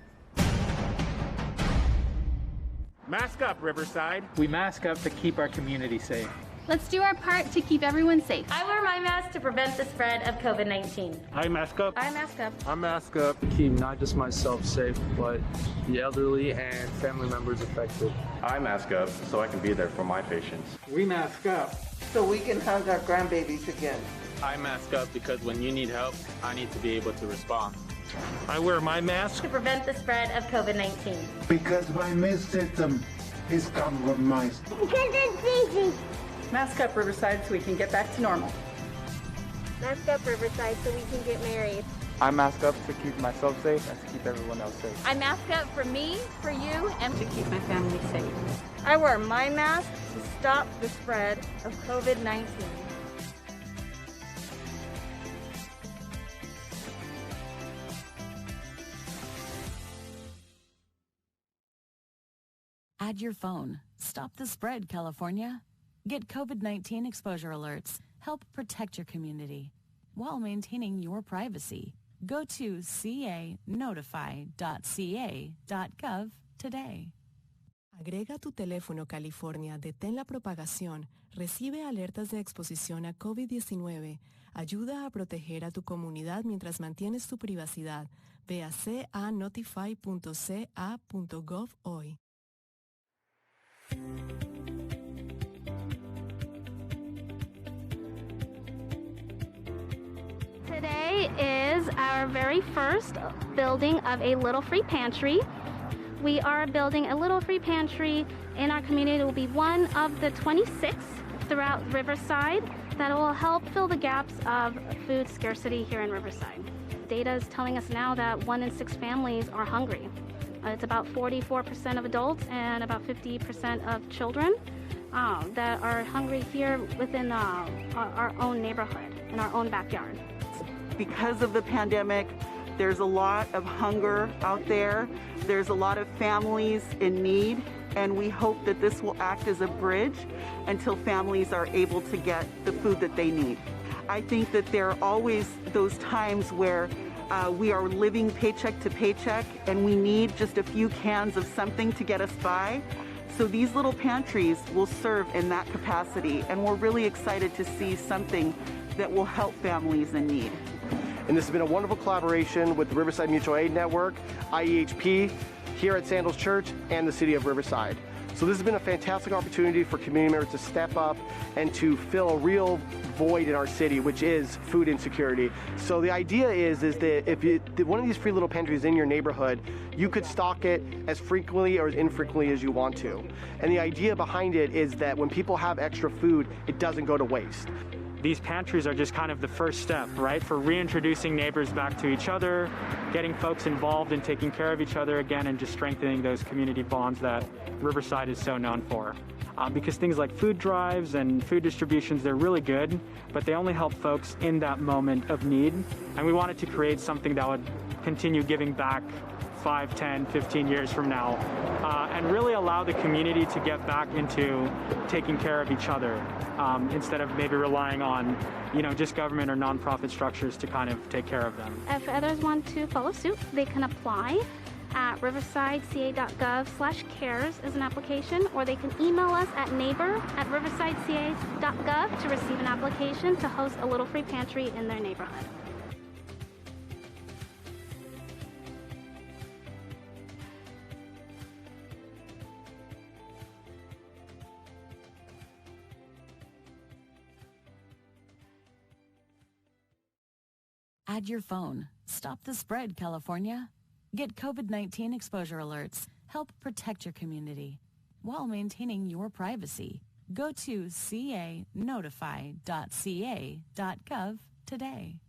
Mask up, Riverside. We mask up to keep our community safe. Let's do our part to keep everyone safe. I wear my mask to prevent the spread of COVID-19. I mask up. I mask up. I mask up to keep not just myself safe, but the elderly and family members affected. I mask up so I can be there for my patients. We mask up so we can hug our grandbabies again. I mask up because when you need help, I need to be able to respond. I wear my mask to prevent the spread of COVID-19. Because my immune system is compromised. Because it's easy. Mask up, Riverside, so we can get back to normal. Mask up, Riverside, so we can get married. I mask up to keep myself safe and to keep everyone else safe. I mask up for me, for you, and to keep my family safe. I wear my mask to stop the spread of COVID-19. Add your phone. Stop the spread, California. Get COVID-19 exposure alerts. Help protect your community while maintaining your privacy. Go to canotify.ca.gov today. Agrega tu teléfono California, detén la propagación, recibe alertas de exposición a COVID-19, ayuda a proteger a tu comunidad mientras mantienes tu privacidad. Ve a canotify.ca.gov hoy. Today is our very first building of a Little Free Pantry. We are building a Little Free Pantry in our community. It will be one of the 26 throughout Riverside that will help fill the gaps of food scarcity here in Riverside. Data is telling us now that 1 in 6 families are hungry. It's about 44% of adults and about 50% of children that are hungry here within our own neighborhood, in our own backyard. Because of the pandemic, there's a lot of hunger out there. There's a lot of families in need, and we hope that this will act as a bridge until families are able to get the food that they need. I think that there are always those times where we are living paycheck to paycheck and we need just a few cans of something to get us by. So these little pantries will serve in that capacity, and we're really excited to see something that will help families in need. And this has been a wonderful collaboration with the Riverside Mutual Aid Network, IEHP, here at Sandals Church, and the City of Riverside. So this has been a fantastic opportunity for community members to step up and to fill a real void in our city, which is food insecurity. So the idea is that if one of these free little pantries in your neighborhood, you could stock it as frequently or as infrequently as you want to. And the idea behind it is that when people have extra food, it doesn't go to waste. these pantries are just kind of the first step, right, for reintroducing neighbors back to each other, getting folks involved in taking care of each other again, and just strengthening those community bonds that Riverside is so known for. Because things like food drives and food distributions, they're really good, but they only help folks in that moment of need. And we wanted to create something that would continue giving back 5, 10, 15 years from now, and really allow the community to get back into taking care of each other, instead of maybe relying on, just government or nonprofit structures to kind of take care of them. If others want to follow suit, they can apply at riversideca.gov/cares as an application, or they can email us at neighbor@riversideca.gov to receive an application to host a little free pantry in their neighborhood. Add your phone. Stop the spread, California. Get COVID-19 exposure alerts. Help protect your community while maintaining your privacy. Go to canotify.ca.gov today.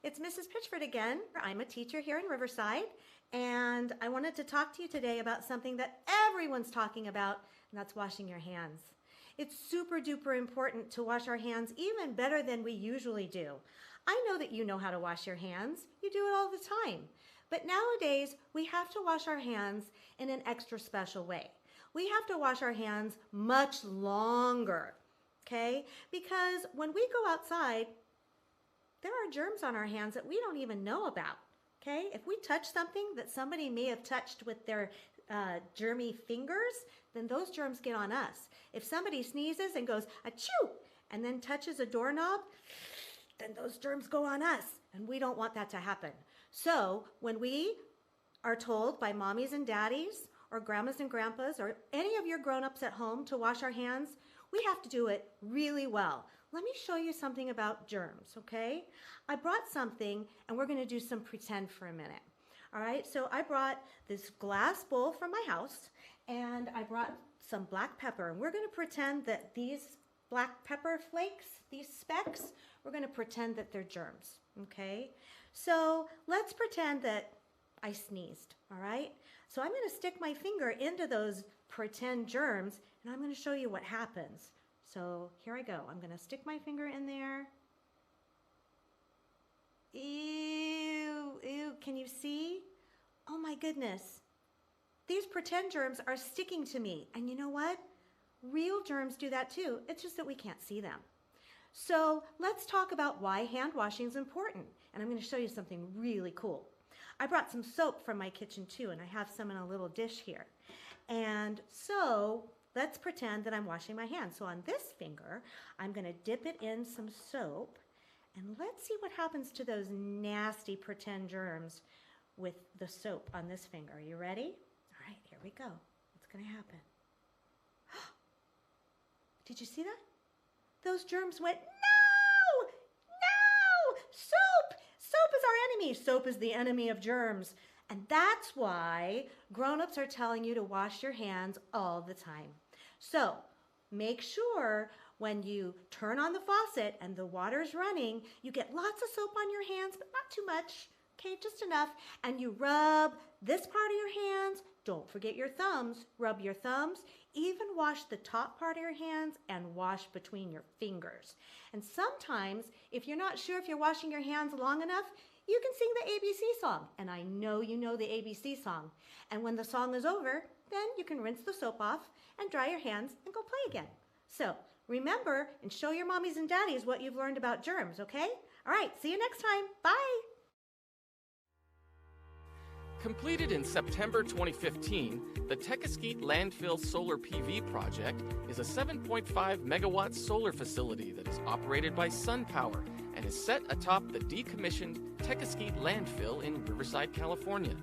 It's Mrs. Pitchford again. I'm a teacher here in Riverside, and I wanted to talk to you today about something that everyone's talking about, and that's washing your hands. It's super duper important to wash our hands even better than we usually do. I know that you know how to wash your hands. You do it all the time. But nowadays, we have to wash our hands in an extra special way. We have to wash our hands much longer, okay? Because when we go outside, there are germs on our hands that we don't even know about, okay? If we touch something that somebody may have touched with their germy fingers, then those germs get on us. If somebody sneezes and goes, achoo, and then touches a doorknob, then those germs go on us, and we don't want that to happen. So when we are told by mommies and daddies, or grandmas and grandpas, or any of your grown-ups at home to wash our hands, we have to do it really well. Let me show you something about germs, okay? I brought something, and we're going to do some pretend for a minute. All right, so I brought this glass bowl from my house, and I brought some black pepper, and we're going to pretend that these black pepper flakes, these specks, we're going to pretend that they're germs, okay? So let's pretend that I sneezed, all right? So I'm going to stick my finger into those pretend germs, and I'm going to show you what happens. So here I go. I'm going to stick my finger in there. Ew, ew, can you see? Oh my goodness. These pretend germs are sticking to me. And you know what? Real germs do that too. It's just that we can't see them. So let's talk about why hand washing is important. And I'm going to show you something really cool. I brought some soap from my kitchen too, and I have some in a little dish here. And so let's pretend that I'm washing my hands. So on this finger, I'm going to dip it in some soap, and let's see what happens to those nasty pretend germs with the soap on this finger. Are you ready? All right, here we go. What's going to happen? Did you see that? Those germs went, no, no, soap. Soap is our enemy. Soap is the enemy of germs. And that's why grown-ups are telling you to wash your hands all the time. So make sure when you turn on the faucet and the water's running, you get lots of soap on your hands, but not too much, okay, just enough. And you rub this part of your hands. Don't forget your thumbs. Rub your thumbs. Even wash the top part of your hands and wash between your fingers. And sometimes, if you're not sure if you're washing your hands long enough, you can sing the ABC song. And I know you know the ABC song. And when the song is over, then you can rinse the soap off and dry your hands and go play again. So remember and show your mommies and daddies what you've learned about germs, okay? All right, see you next time. Bye. Completed in September 2015, the Tequesquite Landfill Solar PV project is a 7.5 megawatt solar facility that is operated by SunPower and is set atop the decommissioned Tequesquite Landfill in Riverside, California.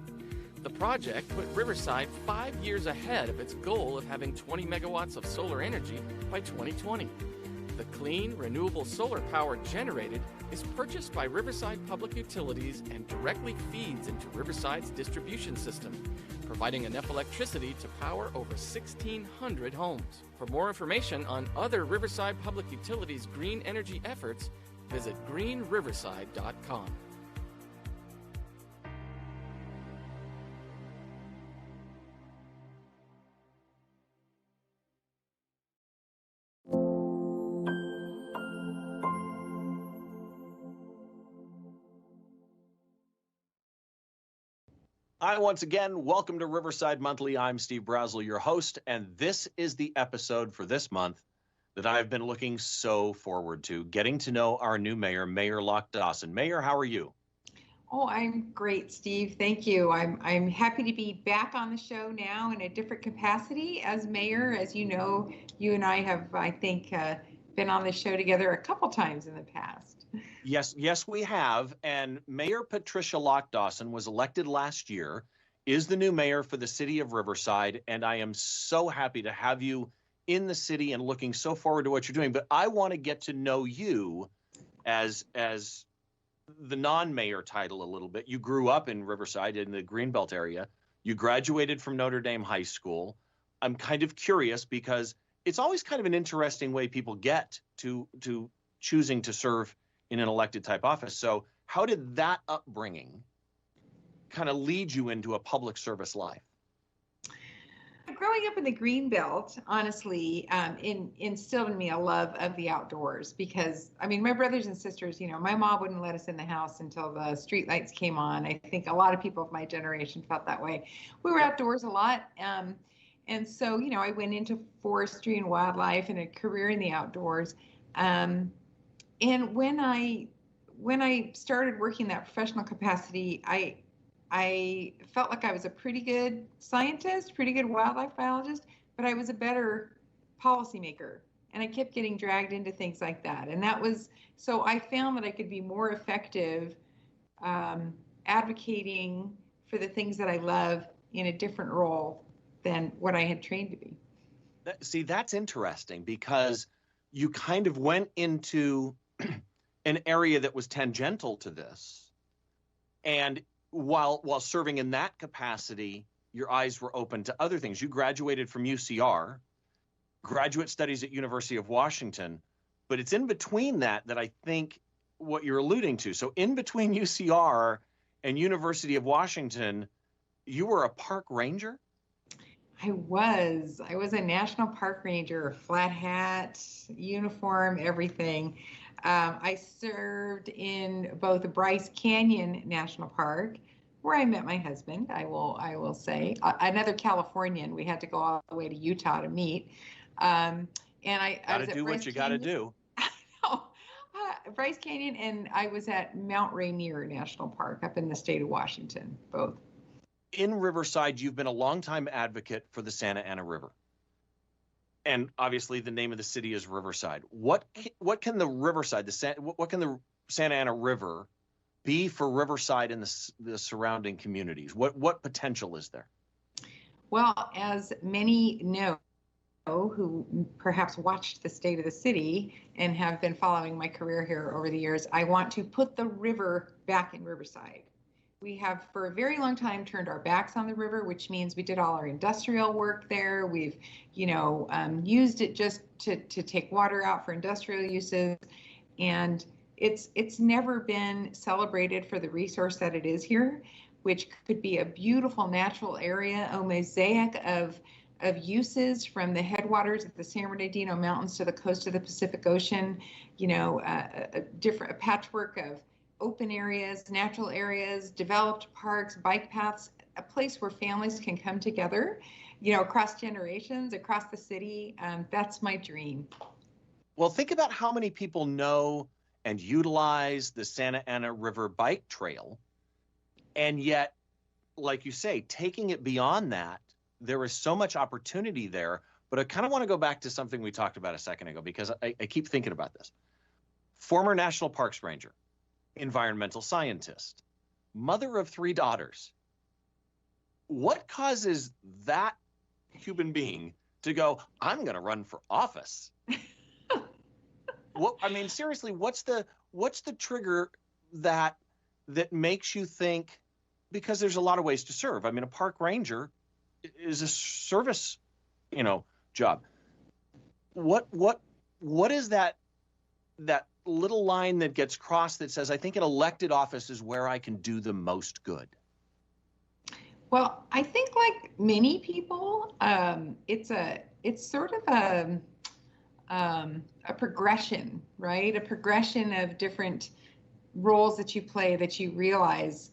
The project put Riverside 5 years ahead of its goal of having 20 megawatts of solar energy by 2020. The clean, renewable solar power generated is purchased by Riverside Public Utilities and directly feeds into Riverside's distribution system, providing enough electricity to power over 1,600 homes. For more information on other Riverside Public Utilities green energy efforts, visit greenriverside.com. Hi, once again. Welcome to Riverside Monthly. I'm Steve Brazel, your host, and this is the episode for this month that I've been looking so forward to, getting to know our new mayor, Mayor Locke Dawson. Mayor, how are you? Oh, I'm great, Steve. Thank you. I'm happy to be back on the show now in a different capacity as mayor. As you know, you and I have, I think, been on the show together a couple times in the past. Yes, we have. And Mayor Patricia Locke Dawson was elected last year, is the new mayor for the city of Riverside, and I am so happy to have you in the city and looking so forward to what you're doing. But I want to get to know you as the non-mayor title a little bit. You grew up in Riverside in the Greenbelt area. You graduated from Notre Dame High School. I'm kind of curious because it's always kind of an interesting way people get to choosing to serve in an elected type office. So how did that upbringing kind of lead you into a public service life? Growing up in the Greenbelt, honestly, instilled in me a love of the outdoors because, I mean, my brothers and sisters, you know, my mom wouldn't let us in the house until the street lights came on. I think a lot of people of my generation felt that way. We were outdoors a lot. And so, you know, I went into forestry and wildlife and a career in the outdoors. And when I started working that professional capacity, I felt like I was a pretty good scientist, pretty good wildlife biologist, but I was a better policymaker. And I kept getting dragged into things like that. And that was, so I found that I could be more effective advocating for the things that I love in a different role than what I had trained to be. See, that's interesting because you kind of went into an area that was tangential to this. And while serving in that capacity, your eyes were open to other things. You graduated from UCR, graduate studies at University of Washington, but it's in between that I think what you're alluding to. So in between UCR and University of Washington, you were a park ranger? I was a national park ranger, flat hat, uniform, everything. I served in both Bryce Canyon National Park, where I met my husband, I will say, another Californian. We had to go all the way to Utah to meet. And I was at do Bryce what you got to do. Bryce Canyon, and I was at Mount Rainier National Park up in the state of Washington, both. In Riverside, you've been a longtime advocate for the Santa Ana River. And obviously the name of the city is Riverside. What can the Riverside, what can the Santa Ana River be for Riverside and the surrounding communities? What potential is there? Well, as many know who perhaps watched the State of the City and have been following my career here over the years, I want to put the river back in Riverside. We have for a very long time turned our backs on the river, which means we did all our industrial work there. We've, used it just to take water out for industrial uses. And it's never been celebrated for the resource that it is here, which could be a beautiful natural area, a mosaic of uses from the headwaters of the San Bernardino Mountains to the coast of the Pacific Ocean, a patchwork of open areas, natural areas, developed parks, bike paths, a place where families can come together, across generations, across the city. That's my dream. Well, think about how many people know and utilize the Santa Ana River Bike Trail. And yet, like you say, taking it beyond that, there is so much opportunity there. But I kind of want to go back to something we talked about a second ago, because I keep thinking about this. Former National Parks Ranger, environmental scientist, mother of 3 daughters. What causes that human being to go, I'm going to run for office? Seriously, what's the trigger that makes you think, because there's a lot of ways to serve. A park ranger is a service, job. What is that little line that gets crossed that says, I think an elected office is where I can do the most good? Well, I think like many people, it's sort of a progression, right? A progression of different roles that you play that you realize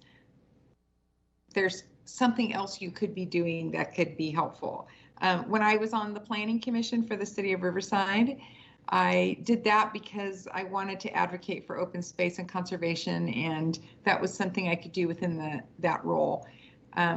there's something else you could be doing that could be helpful. When I was on the Planning Commission for the City of Riverside, I did that because I wanted to advocate for open space and conservation, and that was something I could do within that role.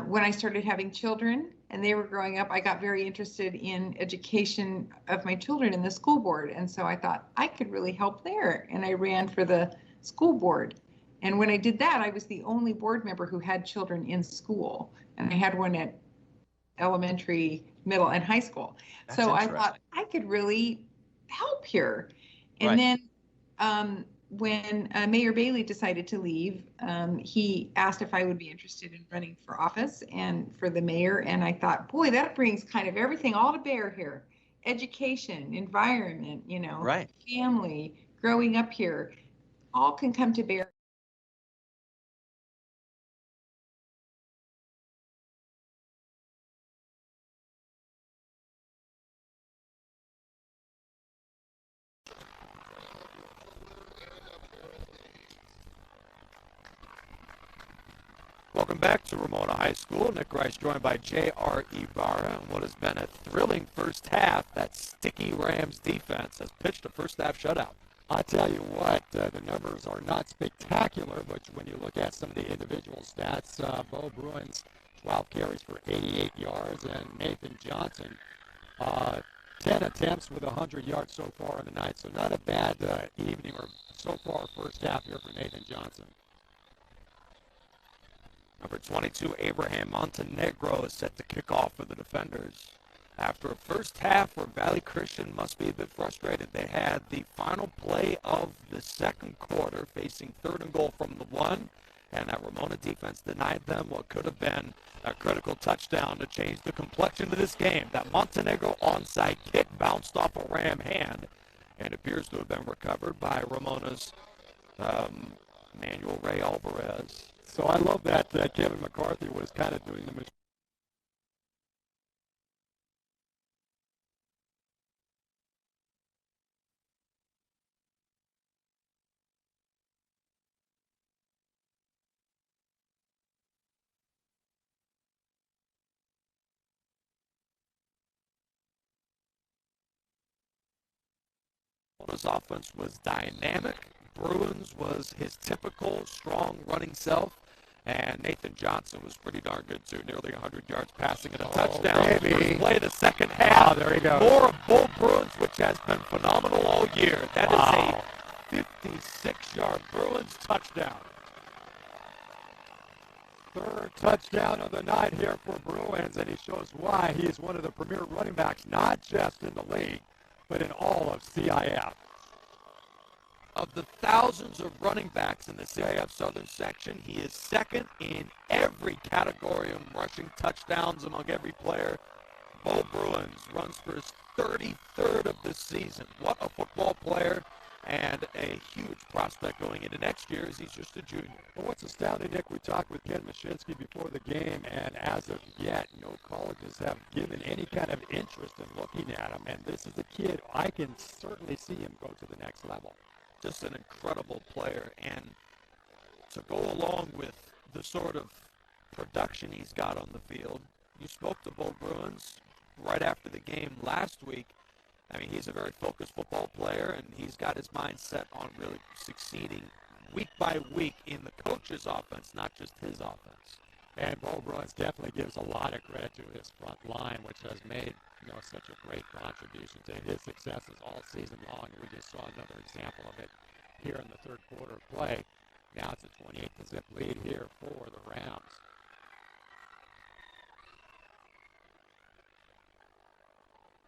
When I started having children and they were growing up, I got very interested in education of my children in the school board, and so I thought I could really help there, and I ran for the school board. And when I did that, I was the only board member who had children in school, and I had one at elementary, middle, and high school. So I thought I could really help here. And then when Mayor Bailey decided to leave, he asked if I would be interested in running for office and for the mayor. And I thought, boy, that brings kind of everything all to bear here. Education, environment, family, growing up here, all can come to bear. Welcome back to Ramona High School. Nick Rice joined by J.R. Ibarra. And what has been a thrilling first half, that sticky Rams defense has pitched a first half shutout. I tell you what, the numbers are not spectacular, but when you look at some of the individual stats, Bo Bruins, 12 carries for 88 yards, and Nathan Johnson, 10 attempts with 100 yards so far in the night. So not a bad evening or so far first half here for Nathan Johnson. Number 22, Abraham Montenegro, is set to kick off for the defenders. After a first half where Valley Christian must be a bit frustrated, they had the final play of the second quarter facing 3rd and goal from the 1, and that Ramona defense denied them what could have been a critical touchdown to change the complexion of this game. That Montenegro onside kick bounced off a Ram hand and appears to have been recovered by Ramona's Manuel Ray Alvarez. So I love that Kevin McCarthy was kind of doing the His offense was dynamic. Bruins was his typical strong running self. And Nathan Johnson was pretty darn good, too. Nearly 100 yards passing and a touchdown. First play of the second half. There he goes. More of Bo Bruins, which has been phenomenal all year. That is a 56-yard Bruins touchdown. Third touchdown of the night here for Bruins, and he shows why he is one of the premier running backs, not just in the league, but in all of CIF. Of the thousands of running backs in the CIF Southern section, he is second in every category of rushing touchdowns among every player. Bo Bruins runs for his 33rd of the season. What a football player, and a huge prospect going into next year as he's just a junior. Well, what's astounding, Nick, we talked with Ken Mashinsky before the game, and as of yet, no colleges have given any kind of interest in looking at him, and this is a kid, I can certainly see him go to the next level. Just an incredible player, and to go along with the sort of production he's got on the field, you spoke to Bo Bruins right after the game last week. I mean, he's a very focused football player, and he's got his mind set on really succeeding week by week in the coach's offense, not just his offense. And Bo Bruins definitely gives a lot of credit to his front line, which has made such a great contribution to his successes all season long. And we just saw another example of it here in the third quarter of play. Now it's a 28-zip lead here for the Rams.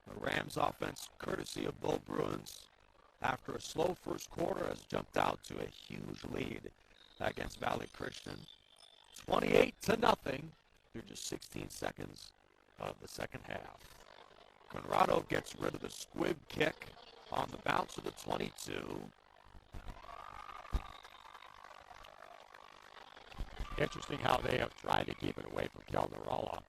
The Rams offense, courtesy of Bo Bruins, after a slow first quarter, has jumped out to a huge lead against Valley Christian. 28-0 through just 16 seconds of the second half. Conrado gets rid of the squib kick on the bounce of the 22. Interesting how they have tried to keep it away from Calderola.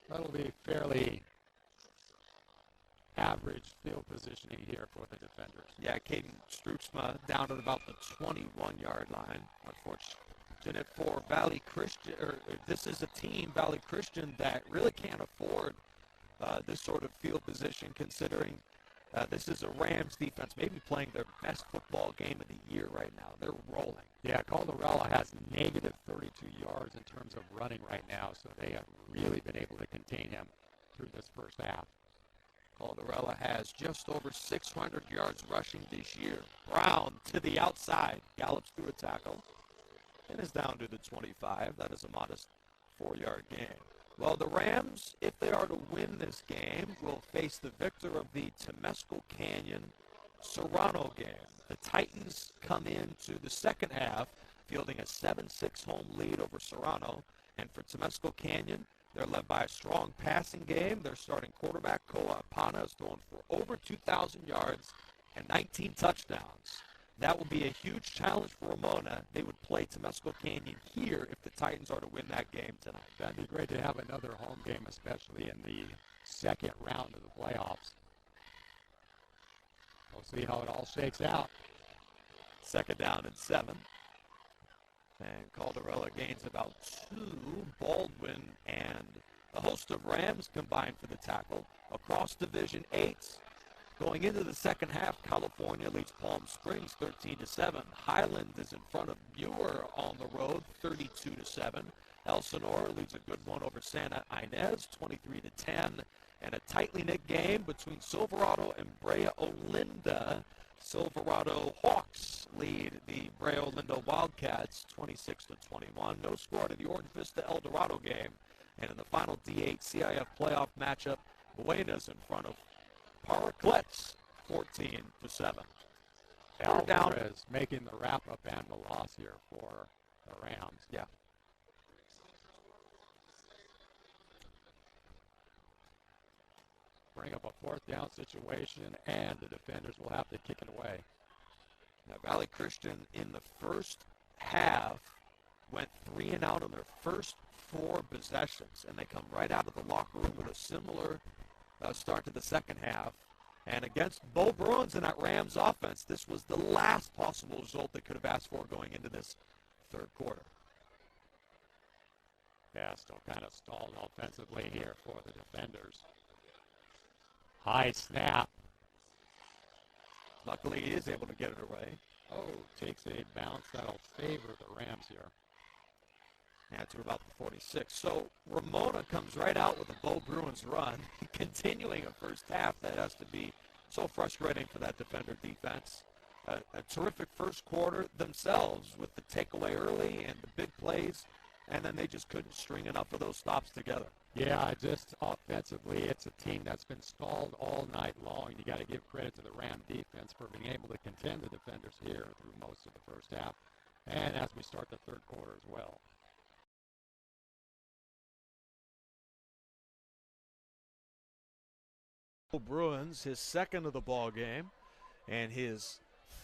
That'll be fairly average field positioning here for the defenders. Yeah, Caden Strutsma down at about the 21-yard line. Unfortunate for Valley Christian. This is a team, Valley Christian, that really can't afford this sort of field position, considering this is a Rams defense maybe playing their best football game of the year right now. They're rolling. Yeah, Calderola has negative 32 yards in terms of running right now, so they have really been able to contain him through this first half. Calderola has just over 600 yards rushing this year. Brown to the outside, gallops through a tackle, and is down to the 25. That is a modest 4-yard gain. Well, the Rams, if they are to win this game, will face the victor of the Temescal Canyon Serrano game. The Titans come into the second half fielding a 7-6 home lead over Serrano. And for Temescal Canyon, they're led by a strong passing game. Their starting quarterback, Koa Apana, is throwing for over 2,000 yards and 19 touchdowns. That will be a huge challenge for Ramona. They would play Temescal Canyon here if the Titans are to win that game tonight. That'd be great to have another home game, especially in the second round of the playoffs. We'll see how it all shakes out. Second down and 7. And Calderola gains about 2. Baldwin and a host of Rams combined for the tackle across Division 8. Going into the second half, California leads Palm Springs 13-7. Highland is in front of Muir on the road, 32-7. Elsinore leads a good one over Santa Ynez, 23-10. And a tightly knit game between Silverado and Brea Olinda. Silverado Hawks lead the Brea Olinda Wildcats 26-21. No score to the Orange Vista El Dorado game. And in the final D8 CIF playoff matchup, Buena's in front of Paraclets 14-7. Alvarez making the wrap-up and the loss here for the Rams. Yeah. Bring up a fourth down situation, and the defenders will have to kick it away. Now, Valley Christian in the first half went 3 and out on their first 4 possessions, and they come right out of the locker room with a similar start to the second half. And against Bo Bruins and that Rams offense, this was the last possible result they could have asked for going into this third quarter. Yeah, still kind of stalled offensively here for the defenders. High snap. Luckily, he is able to get it away. Oh, takes a bounce. That'll favor the Rams here. And to about the 46. So Ramona comes right out with a Bo Bruins run, continuing a first half that has to be so frustrating for that defender defense. A terrific first quarter themselves with the takeaway early and the big plays, and then they just couldn't string enough of those stops together. Yeah, just offensively, it's a team that's been stalled all night long. You got to give credit to the Ram defense for being able to contend the defenders here through most of the first half, and as we start the third quarter as well. Bruins, his second of the ball game, and his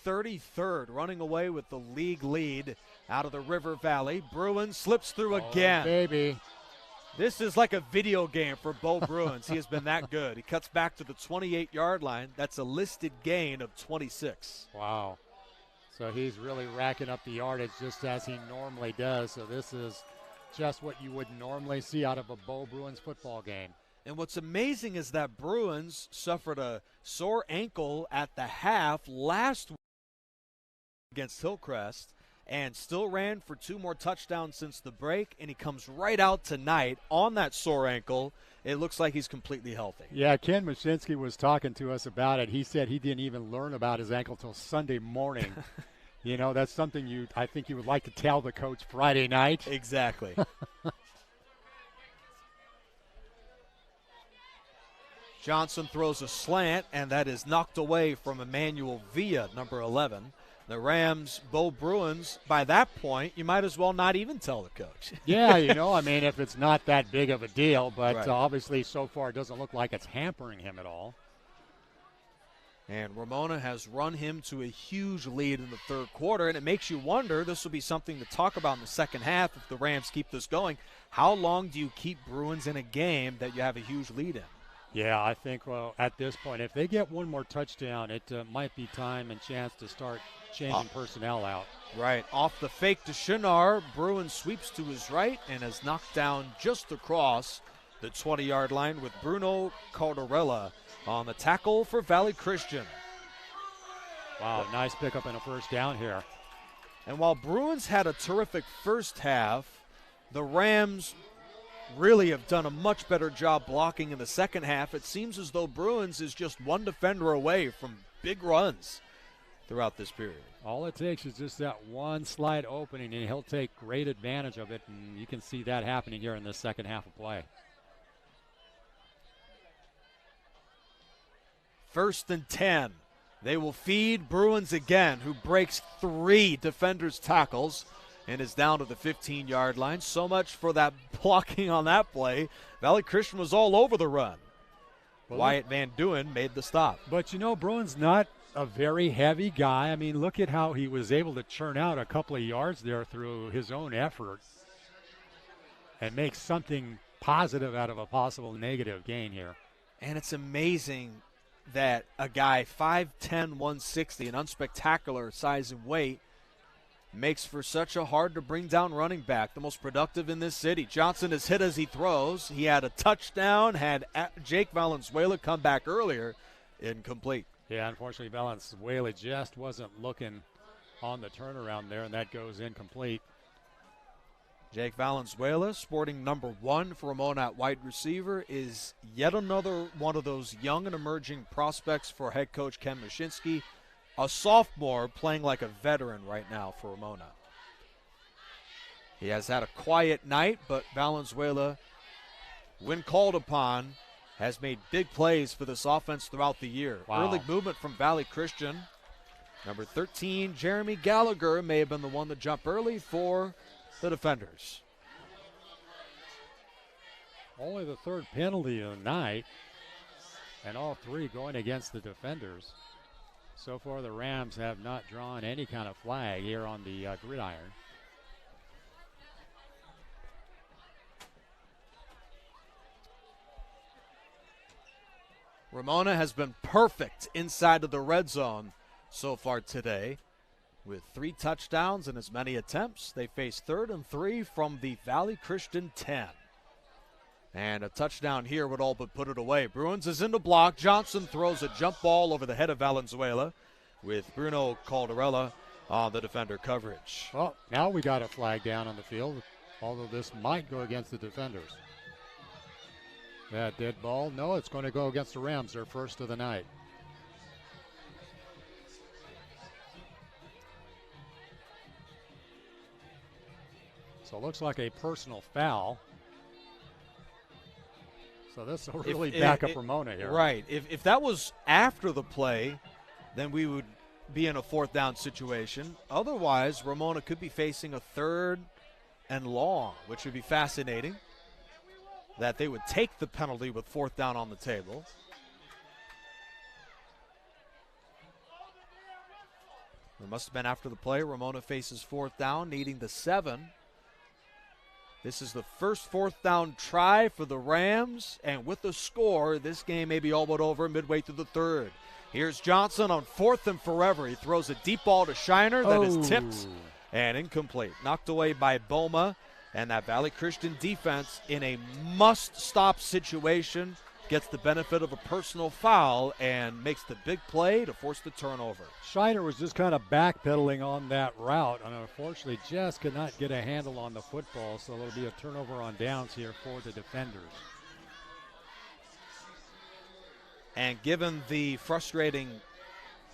33rd, running away with the league lead out of the River Valley. Bruins slips through again. Baby. This is like a video game for Bo Bruins. He has been that good. He cuts back to the 28-yard line. That's a listed gain of 26. Wow. So he's really racking up the yardage just as he normally does. So this is just what you would normally see out of a Bo Bruins football game. And what's amazing is that Bruins suffered a sore ankle at the half last week against Hillcrest and still ran for 2 more touchdowns since the break, and he comes right out tonight on that sore ankle. It looks like he's completely healthy. Yeah, Ken Mashinsky was talking to us about it. He said he didn't even learn about his ankle till Sunday morning. You know, that's something I think you would like to tell the coach Friday night. Exactly. Johnson throws a slant, and that is knocked away from Emmanuel Villa, number 11. The Rams, Bo Bruins, by that point, you might as well not even tell the coach. Yeah, you know, I mean, if it's not that big of a deal, but right. Obviously so far it doesn't look like it's hampering him at all. And Ramona has run him to a huge lead in the third quarter, and it makes you wonder, this will be something to talk about in the second half if the Rams keep this going. How long do you keep Bruins in a game that you have a huge lead in? Yeah, I think, well, at this point, if they get one more touchdown, it might be time and chance to start changing personnel out. Right. Off the fake to Shinar, Bruin sweeps to his right and is knocked down just across the 20-yard line with Bruno Caldarella on the tackle for Valley Christian. Wow, nice pickup and a first down here. And while Bruins had a terrific first half, the Rams really have done a much better job blocking in the second half. It seems as though Bruins is just one defender away from big runs throughout this period. All it takes is just that one slight opening, and he'll take great advantage of it, and you can see that happening here in the second half of play. 1st and 10. They will feed Bruins again, who breaks 3 defenders' tackles and is down to the 15-yard line. So much for that blocking on that play. Valley Christian was all over the run. Well, Wyatt Van Duyn made the stop. But, you know, Bruin's not a very heavy guy. I mean, look at how he was able to churn out a couple of yards there through his own effort and make something positive out of a possible negative gain here. And it's amazing that a guy 5'10", 160, an unspectacular size and weight, makes for such a hard-to-bring-down running back, the most productive in this city. Johnson is hit as he throws. He had a touchdown, had Jake Valenzuela come back earlier, incomplete. Yeah, unfortunately, Valenzuela just wasn't looking on the turnaround there, and that goes incomplete. Jake Valenzuela, sporting number 1 for Ramona at wide receiver, is yet another one of those young and emerging prospects for head coach Ken Mashinsky. A sophomore playing like a veteran right now for Ramona. He has had a quiet night, but Valenzuela, when called upon, has made big plays for this offense throughout the year. Wow. Early movement from Valley Christian. Number 13, Jeremy Gallagher, may have been the one to jump early for the defenders. Only the 3rd penalty of the night, and all 3 going against the defenders. So far, the Rams have not drawn any kind of flag here on the gridiron. Ramona has been perfect inside of the red zone so far today. With 3 touchdowns and as many attempts, they face 3rd and 3 from the Valley Christian 10. And a touchdown here would all but put it away. Bruins is in the block. Johnson throws a jump ball over the head of Valenzuela with Bruno Caldarella on the defender coverage. Well, now we got a flag down on the field, although this might go against the defenders. That dead ball, no, it's going to go against the Rams, their first of the night. So it looks like a personal foul. So this will really back up Ramona here. Right. If that was after the play, then we would be in a 4th down situation. Otherwise, Ramona could be facing a 3rd and long, which would be fascinating. That they would take the penalty with 4th down on the table. It must have been after the play. Ramona faces 4th down, needing the 7. This is the first 4th down try for the Rams, and with the score, this game may be all but over midway through the 3rd. Here's Johnson on 4th and forever. He throws a deep ball to Shiner that is tipped and incomplete. Knocked away by Boma, and that Valley Christian defense in a must-stop situation gets the benefit of a personal foul and makes the big play to force the turnover. Shiner was just kind of backpedaling on that route, and unfortunately just could not get a handle on the football, so there'll be a turnover on downs here for the defenders. And given the frustrating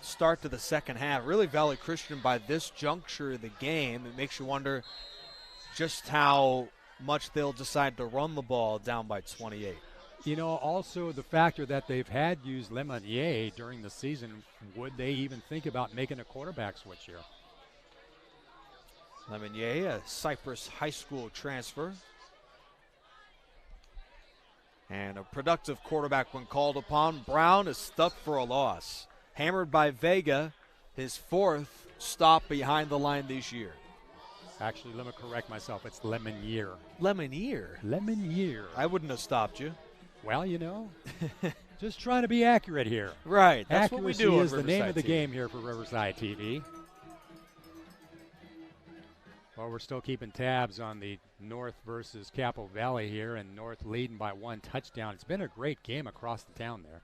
start to the second half, really Valley Christian by this juncture of the game, it makes you wonder just how much they'll decide to run the ball down by 28. You know, also the factor that they've had used Lemonnier during the season, would they even think about making a quarterback switch here? Lemonnier, a Cypress High School transfer. And a productive quarterback when called upon. Brown is stuck for a loss. Hammered by Vega, his 4th stop behind the line this year. Actually, let me correct myself. It's Lemonnier. Lemonnier? Lemonnier. I wouldn't have stopped you. Well, you know, just trying to be accurate here. Right. That's Accuracy what we do is on the name Riverside of the TV. game here for Riverside TV. Well, we're still keeping tabs on the North versus Capo Valley here, and North leading by 1 touchdown. It's been a great game across the town there.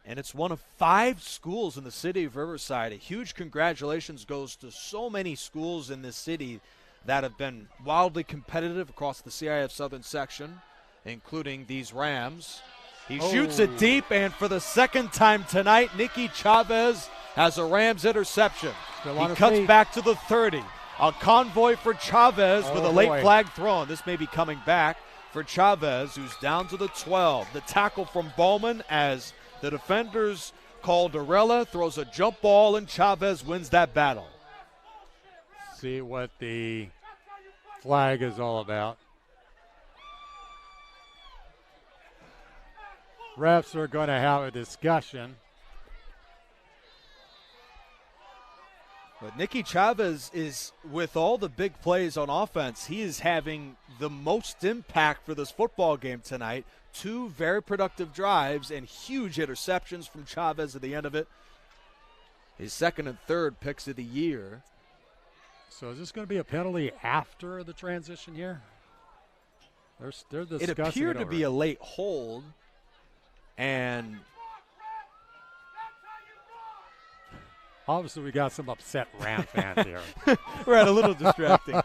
And it's one of 5 schools in the city of Riverside. A huge congratulations goes to so many schools in this city that have been wildly competitive across the CIF Southern section, including these Rams. He shoots it deep, and for the second time tonight, Nicky Chavez has a Rams interception. He cuts back to the 30. A convoy for Chavez with a late flag thrown. This may be coming back for Chavez, who's down to the 12. The tackle from Bowman as the defenders Caldarella throws a jump ball, and Chavez wins that battle. See what the flag is all about. Refs are going to have a discussion. But Nicky Chavez is, with all the big plays on offense, he is having the most impact for this football game tonight. 2 very productive drives and huge interceptions from Chavez at the end of it. His 2nd and 3rd picks of the year. So is this going to be a penalty after the transition here? They're discussing It appeared to be a late hold, and obviously we got some upset Ram fans here. Right, a little distracting.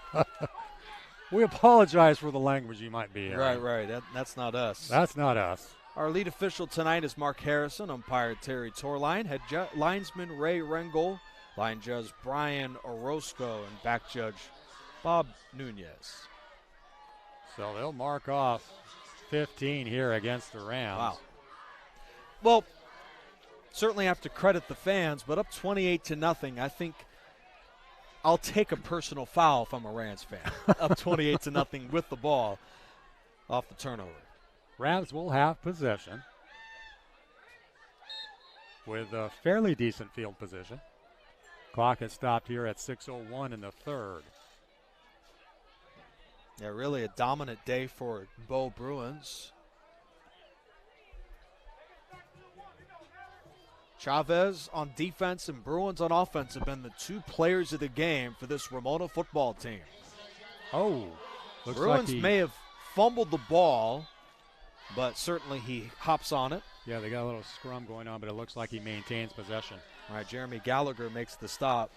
We apologize for the language you might be hearing. Right. That's not us. That's not us. Our lead official tonight is Mark Harrison, umpire Terry Torline, head linesman Ray Rengel, line judge Brian Orozco, and back judge Bob Nunez. So they'll mark off 15 here against the Rams. Wow. Well, certainly have to credit the fans, but up 28-0, I think I'll take a personal foul if I'm a Rams fan. Up 28-0 with the ball off the turnover. Rams will have possession with a fairly decent field position. Clock has stopped here at 6:01 in the 3rd. Yeah, really a dominant day for Bo Bruins. Chavez on defense and Bruins on offense have been the 2 players of the game for this Ramona football team. Oh, Bruins may have fumbled the ball, but certainly he hops on it. Yeah, they got a little scrum going on, but it looks like he maintains possession. All right, Jeremy Gallagher makes the stop.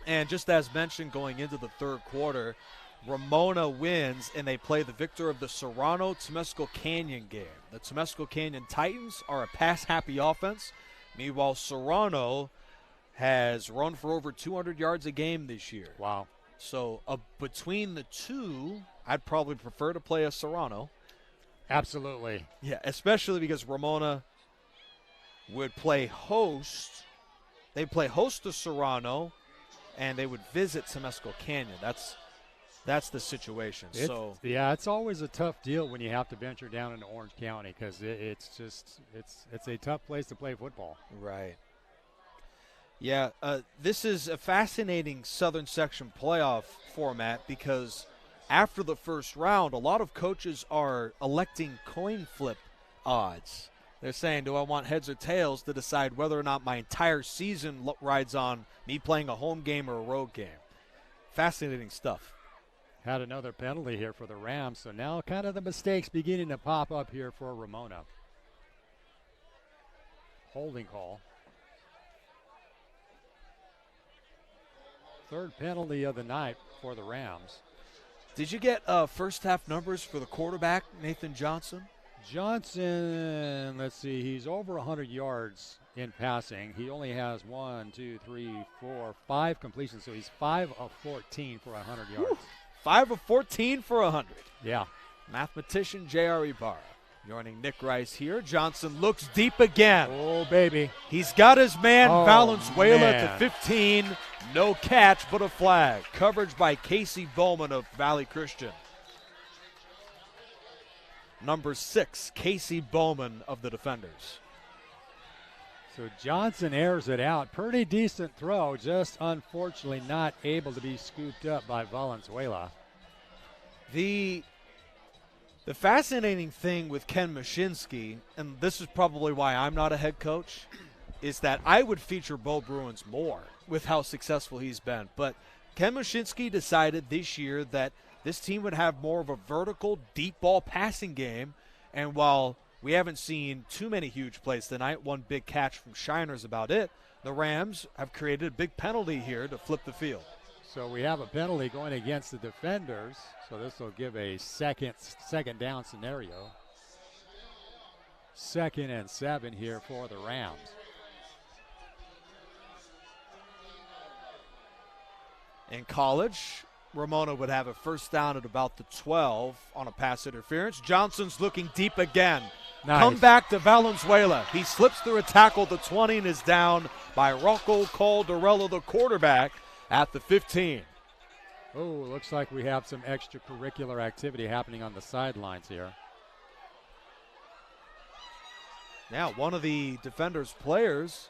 And just as mentioned, going into the third quarter, Ramona wins, and they play the victor of the Serrano-Temescal Canyon game. The Temescal Canyon Titans are a pass-happy offense. Meanwhile, Serrano has run for over 200 yards a game this year. Wow. So between the two, I'd probably prefer to play a Serrano. Absolutely. Yeah, especially because Ramona would play host. They play host to Serrano, and they would visit Temescal Canyon. That's the situation. It's always a tough deal when you have to venture down into Orange County because it's a tough place to play football. Right. Yeah, this is a fascinating Southern Section playoff format because after the first round, a lot of coaches are electing coin flip odds. They're saying, do I want heads or tails to decide whether or not my entire season rides on me playing a home game or a road game? Fascinating stuff. Had another penalty here for the Rams, so now kind of the mistakes beginning to pop up here for Ramona. Holding call. Third penalty of the night for the Rams. Did you get first half numbers for the quarterback, Nathan Johnson? Johnson, let's see, he's over 100 yards in passing. He only has 5 completions, so he's 5 of 14 for 100 yards. Woo. 5 of 14 for 100. Yeah. Mathematician J.R. Ibarra joining Nick Rice here. Johnson looks deep again. Oh, baby. He's got his man Valenzuela man. at the 15. No catch, but a flag. Coverage by Casey Bowman of Valley Christian. Number 6, Casey Bowman of the defenders. So Johnson airs it out. Pretty decent throw, just unfortunately not able to be scooped up by Valenzuela. The fascinating thing with Ken Mashinsky, and this is probably why I'm not a head coach, is that I would feature Bo Bruins more with how successful he's been. But Ken Mashinsky decided this year that this team would have more of a vertical, deep ball passing game. And while we haven't seen too many huge plays tonight, one big catch from Shiner's about it, the Rams have created a big penalty here to flip the field. So we have a penalty going against the defenders. So this will give a second down scenario. 2nd and 7 here for the Rams. In college, Ramona would have a first down at about the 12 on a pass interference. Johnson's looking deep again. Nice. Come back to Valenzuela. He slips through a tackle at the 20 and is down by Rocco Caldarella, the quarterback, at the 15. Oh, looks like we have some extracurricular activity happening on the sidelines here. Now, one of the defenders' players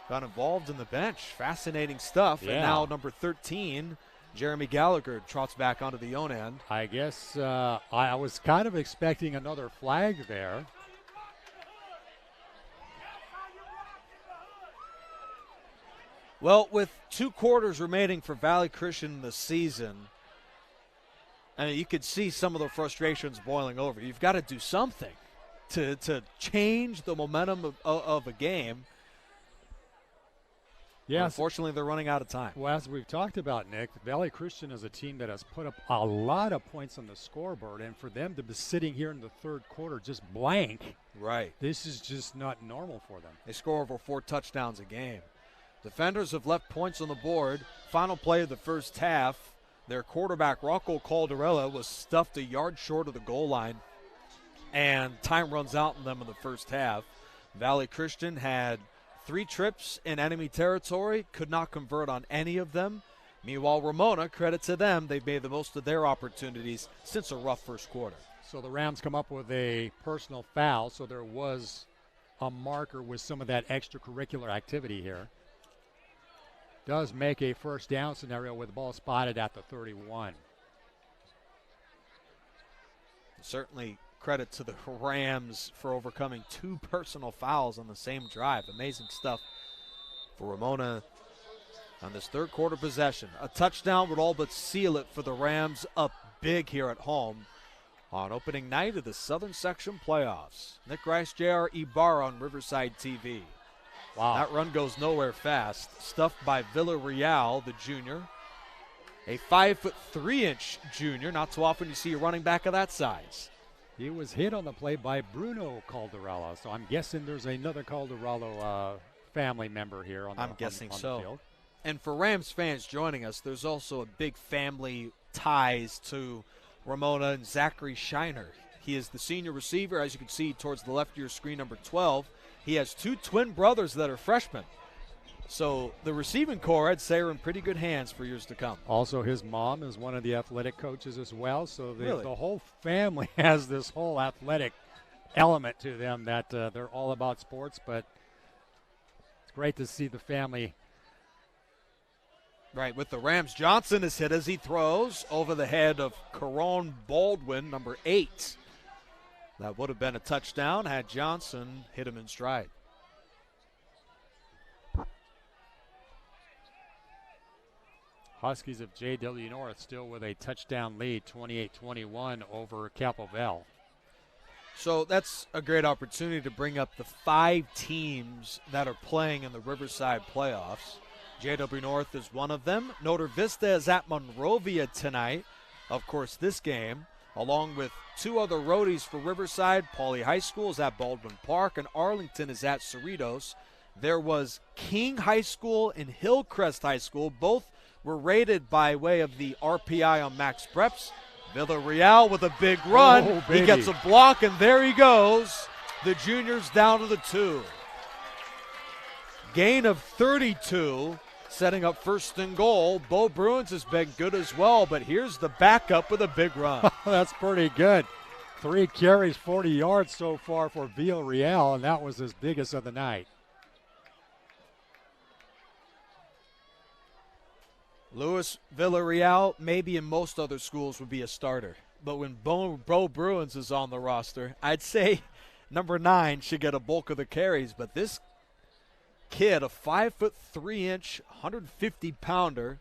got involved in the bench. Fascinating stuff. Yeah. And now number 13, Jeremy Gallagher, trots back onto the own end. I guess I was kind of expecting another flag there. Well, with 2 quarters remaining for Valley Christian this season, I mean, you could see some of the frustrations boiling over. You've got to do something to change the momentum of a game. Yes. Unfortunately, they're running out of time. Well, as we've talked about, Nick, Valley Christian is a team that has put up a lot of points on the scoreboard, and for them to be sitting here in the third quarter just blank, right? This is just not normal for them. They score over 4 touchdowns a game. Defenders have left points on the board. Final play of the first half, their quarterback, Rocco Caldarella, was stuffed a yard short of the goal line, and time runs out on them in the first half. Valley Christian had 3 trips in enemy territory, could not convert on any of them. Meanwhile, Ramona, credit to them, they've made the most of their opportunities since a rough first quarter. So the Rams come up with a personal foul, so there was a marker with some of that extracurricular activity here. Does make a first down scenario with the ball spotted at the 31. Certainly credit to the Rams for overcoming 2 personal fouls on the same drive. Amazing stuff for Ramona on this third quarter possession. A touchdown would all but seal it for the Rams, up big here at home on opening night of the Southern Section playoffs. Nick Rice, J.R. Ibarra on Riverside TV. Wow. That run goes nowhere fast. Stuffed by Villarreal, the junior. A 5'3" junior. Not too often you see a running back of that size. He was hit on the play by Bruno Calderella, so I'm guessing there's another Calderella family member here on the, I'm guessing on so. the field. And for Rams fans joining us, there's also a big family ties to Ramona and Zachary Shiner. He is the senior receiver, as you can see towards the left of your screen, number 12. He has 2 twin brothers that are freshmen. So the receiving core, I'd say, are in pretty good hands for years to come. Also, his mom is one of the athletic coaches as well. So Really? the whole family has this whole athletic element to them that they're all about sports. But it's great to see the family. Right, with the Rams, Johnson is hit as he throws over the head of Caron Baldwin, number 8. That would have been a touchdown had Johnson hit him in stride. Huskies of J.W. North still with a touchdown lead, 28-21 over Campbellville. So that's a great opportunity to bring up the 5 teams that are playing in the Riverside playoffs. J.W. North is one of them. Notre Vista is at Monrovia tonight. Of course, this game, along with 2 other roadies for Riverside. Pauley High School is at Baldwin Park, and Arlington is at Cerritos. There was King High School and Hillcrest High School. Both were rated by way of the RPI on Max Preps. Villarreal with a big run. Oh, he gets a block, and there he goes. The juniors down to the 2. Gain of 32, setting up first and goal. Bo Bruins has been good as well, but here's the backup with a big run. That's pretty good. 3 carries, 40 yards so far for Villarreal, and that was his biggest of the night. Luis Villarreal, maybe in most other schools, would be a starter. But when Bo Bruins is on the roster, I'd say number 9 should get a bulk of the carries. But this kid, a 5'3", 150-pounder,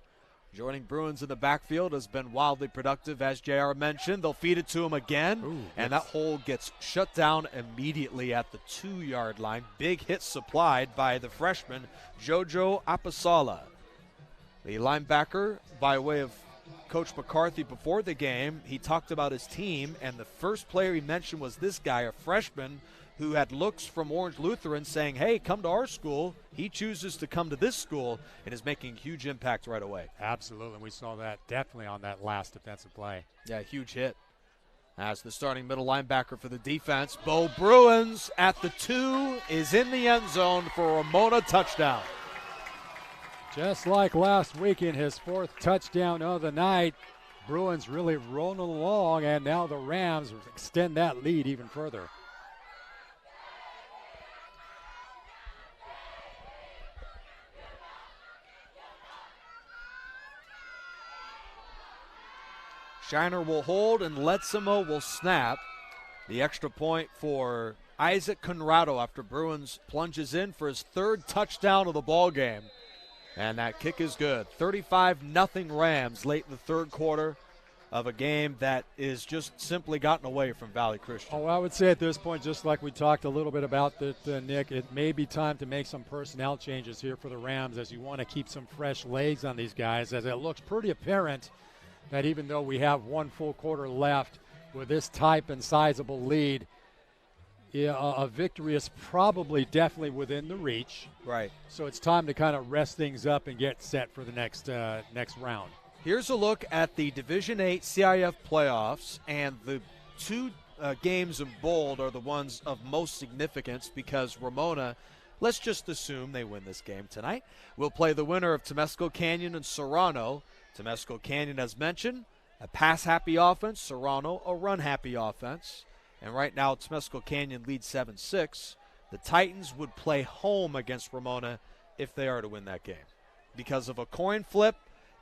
joining Bruins in the backfield, has been wildly productive, as JR mentioned. They'll feed it to him again, and that hole gets shut down immediately at the 2-yard line. Big hit supplied by the freshman, Jojo Apasala. The linebacker, by way of Coach McCarthy before the game, he talked about his team, and the first player he mentioned was this guy, a freshman who had looks from Orange Lutheran saying, hey, come to our school. He chooses to come to this school and is making a huge impact right away. Absolutely. We saw that definitely on that last defensive play. Yeah, huge hit. As the starting middle linebacker for the defense, Bo Bruins at the 2 is in the end zone for a Ramona touchdown. Just like last weekend, his 4th touchdown of the night. Bruins really rolling along, and now the Rams extend that lead even further. Shiner will hold, and Letzimo will snap. The extra point for Isaac Conrado after Bruins plunges in for his 3rd touchdown of the ball game. And that kick is good. 35-0 Rams late in the 3rd quarter of a game that is just simply gotten away from Valley Christian. Oh, I would say at this point, just like we talked a little bit about that, Nick, it may be time to make some personnel changes here for the Rams as you want to keep some fresh legs on these guys, as it looks pretty apparent that even though we have 1 full quarter left with this type and sizable lead, a victory is probably definitely within the reach. Right. So it's time to kind of rest things up and get set for the next round. Here's a look at the Division 8 CIF playoffs, and the 2 games in bold are the ones of most significance because Ramona, let's just assume they win this game tonight, will play the winner of Temesco Canyon and Serrano. Temesco Canyon, as mentioned, a pass-happy offense. Serrano, a run-happy offense. And right now, Temesco Canyon leads 7-6. The Titans would play home against Ramona if they are to win that game because of a coin flip.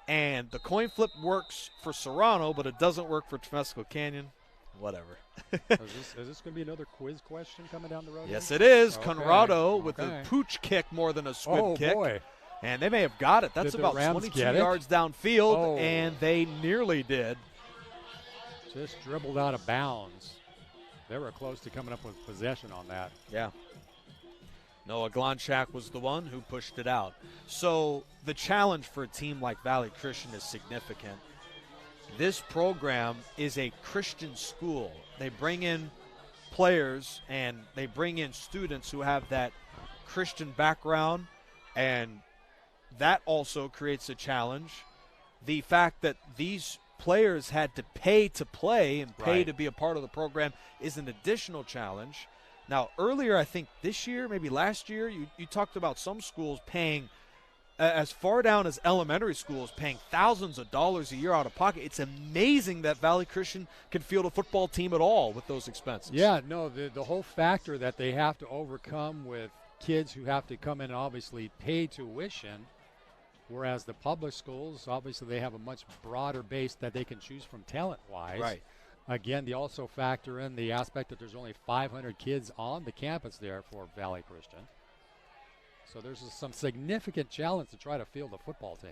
And the coin flip works for Serrano, but it doesn't work for Temesco Canyon. Whatever. Is this going to be another quiz question coming down the road? Yes, it is. Okay. Conrado with a pooch kick more than a squib kick. Oh, boy. And they may have got it. That's about 22 yards downfield, and they nearly did. Just dribbled out of bounds. They were close to coming up with possession on that. Yeah. Noah Glonchak was the one who pushed it out. So the challenge for a team like Valley Christian is significant. This program is a Christian school. They bring in players and they bring in students who have that Christian background, and that also creates a challenge. The fact that these players had to pay to play and pay to be a part of the program is an additional challenge. Now, earlier, I think this year, maybe last year, you talked about some schools paying as far down as elementary schools, paying thousands of dollars a year out of pocket. It's amazing that Valley Christian can field a football team at all with those expenses. Yeah, no, the whole factor that they have to overcome with kids who have to come in and obviously pay tuition, whereas the public schools, obviously they have a much broader base that they can choose from talent-wise. Right. Again, they also factor in the aspect that there's only 500 kids on the campus there for Valley Christian. So there's some significant challenge to try to field a football team.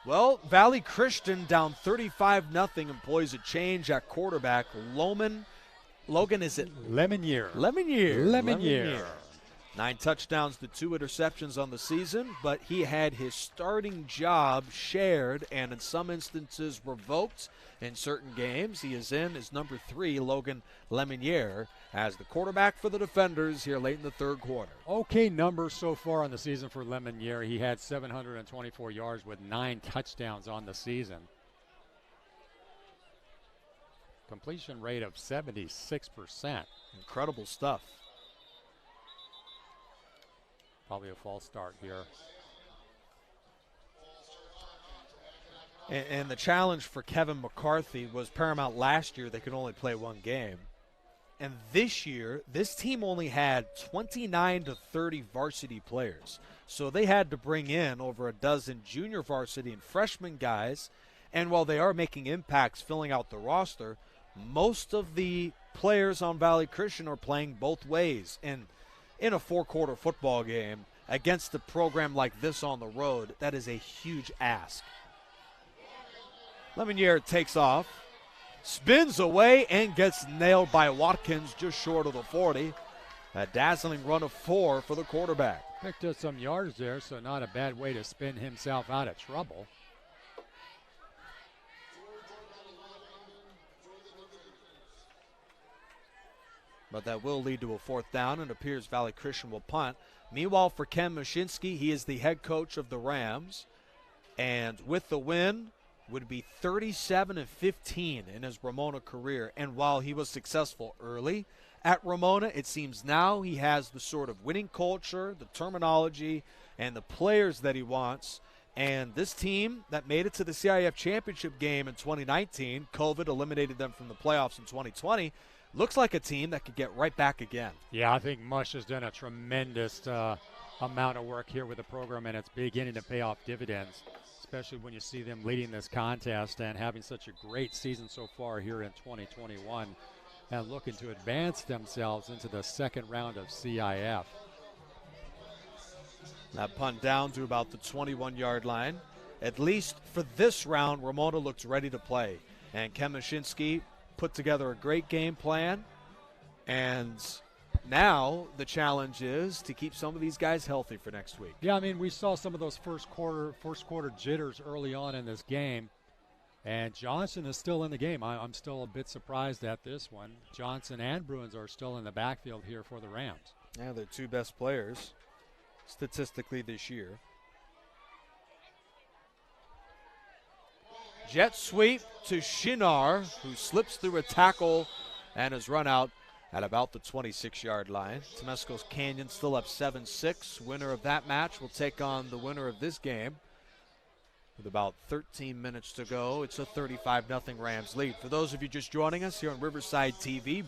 Well, Valley Christian down 35-0 employs a change at quarterback. Logan, is it? Lemonier. Lemonier. 9 touchdowns to 2 interceptions on the season, but he had his starting job shared and in some instances revoked in certain games. He is in as number 3, Logan Lemonier, as the quarterback for the Defenders here late in the third quarter. Okay numbers so far on the season for Lemonier. He had 724 yards with 9 touchdowns on the season. Completion rate of 76%. Incredible stuff. Probably a false start here. And the challenge for Kevin McCarthy was paramount last year. They could only play one game. And this year, this team only had 29 to 30 varsity players. So they had to bring in over a dozen junior varsity and freshman guys. And while they are making impacts filling out the roster, most of the players on Valley Christian are playing both ways. And in a 4-quarter football game against a program like this on the road, that is a huge ask. Lemonier takes off, spins away, and gets nailed by Watkins just short of the 40. A dazzling run of 4 for the quarterback. Picked up some yards there, so not a bad way to spin himself out of trouble. But that will lead to a 4th down, and it appears Valley Christian will punt. Meanwhile, for Ken Mashinsky, he is the head coach of the Rams. And with the win, would be 37-15 in his Ramona career. And while he was successful early at Ramona, it seems now he has the sort of winning culture, the terminology, and the players that he wants. And this team that made it to the CIF championship game in 2019, COVID eliminated them from the playoffs in 2020, looks like a team that could get right back again. Yeah, I think Mush has done a tremendous amount of work here with the program, and it's beginning to pay off dividends, especially when you see them leading this contest and having such a great season so far here in 2021 and looking to advance themselves into the second round of CIF. That punt down to about the 21-yard line. At least for this round, Ramona looks ready to play. And Ken Mashinsky put together a great game plan. And now the challenge is to keep some of these guys healthy for next week. Yeah, I mean, we saw some of those first quarter jitters early on in this game. And Johnson is still in the game. I'm still a bit surprised at this one. Johnson and Bruins are still in the backfield here for the Rams. Yeah, they're 2 best players statistically this year. Jet sweep to Shinar, who slips through a tackle and is run out at about the 26-yard line. Temescos Canyon still up 7-6. Winner of that match will take on the winner of this game. With about 13 minutes to go, it's a 35-0 Rams lead. For those of you just joining us here on Riverside TV,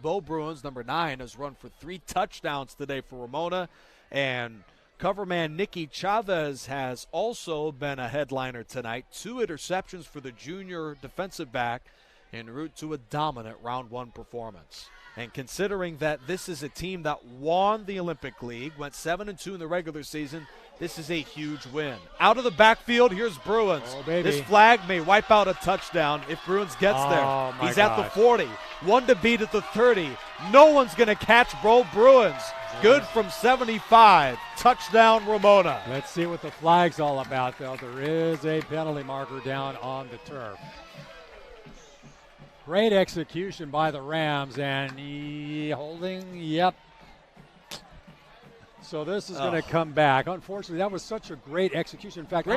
Bo Bruins, number 9, has run for 3 touchdowns today for Ramona. And coverman Nicky Chavez has also been a headliner tonight. 2 interceptions for the junior defensive back en route to a dominant round 1 performance. And considering that this is a team that won the Olympic League, went 7-2 in the regular season, This is a huge win. Out of the backfield, here's Bruins. Oh, baby. This flag may wipe out a touchdown if Bruins gets there. Oh, my He's at the gosh. 40. One to beat at the 30. No one's going to catch Bo Bruins. Good from 75. Touchdown, Ramona. Let's see what the flag's all about, though. There is a penalty marker down on the turf. Great execution by the Rams, and holding, yep. So this is going to come back. Unfortunately, that was such a great execution. In fact,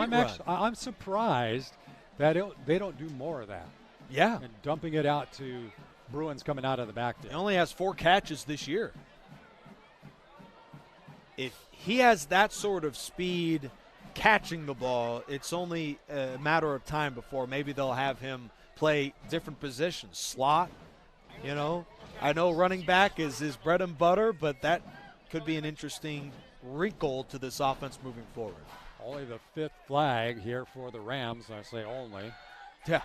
I'm surprised that they don't do more of that. Yeah. And dumping it out to Bruins coming out of the backfield. He only has 4 catches this year. If he has that sort of speed catching the ball, it's only a matter of time before maybe they'll have him play different positions. Slot, I know running back is his bread and butter, but that could be an interesting wrinkle to this offense moving forward. Only the 5th flag here for the Rams. I say only. Yeah.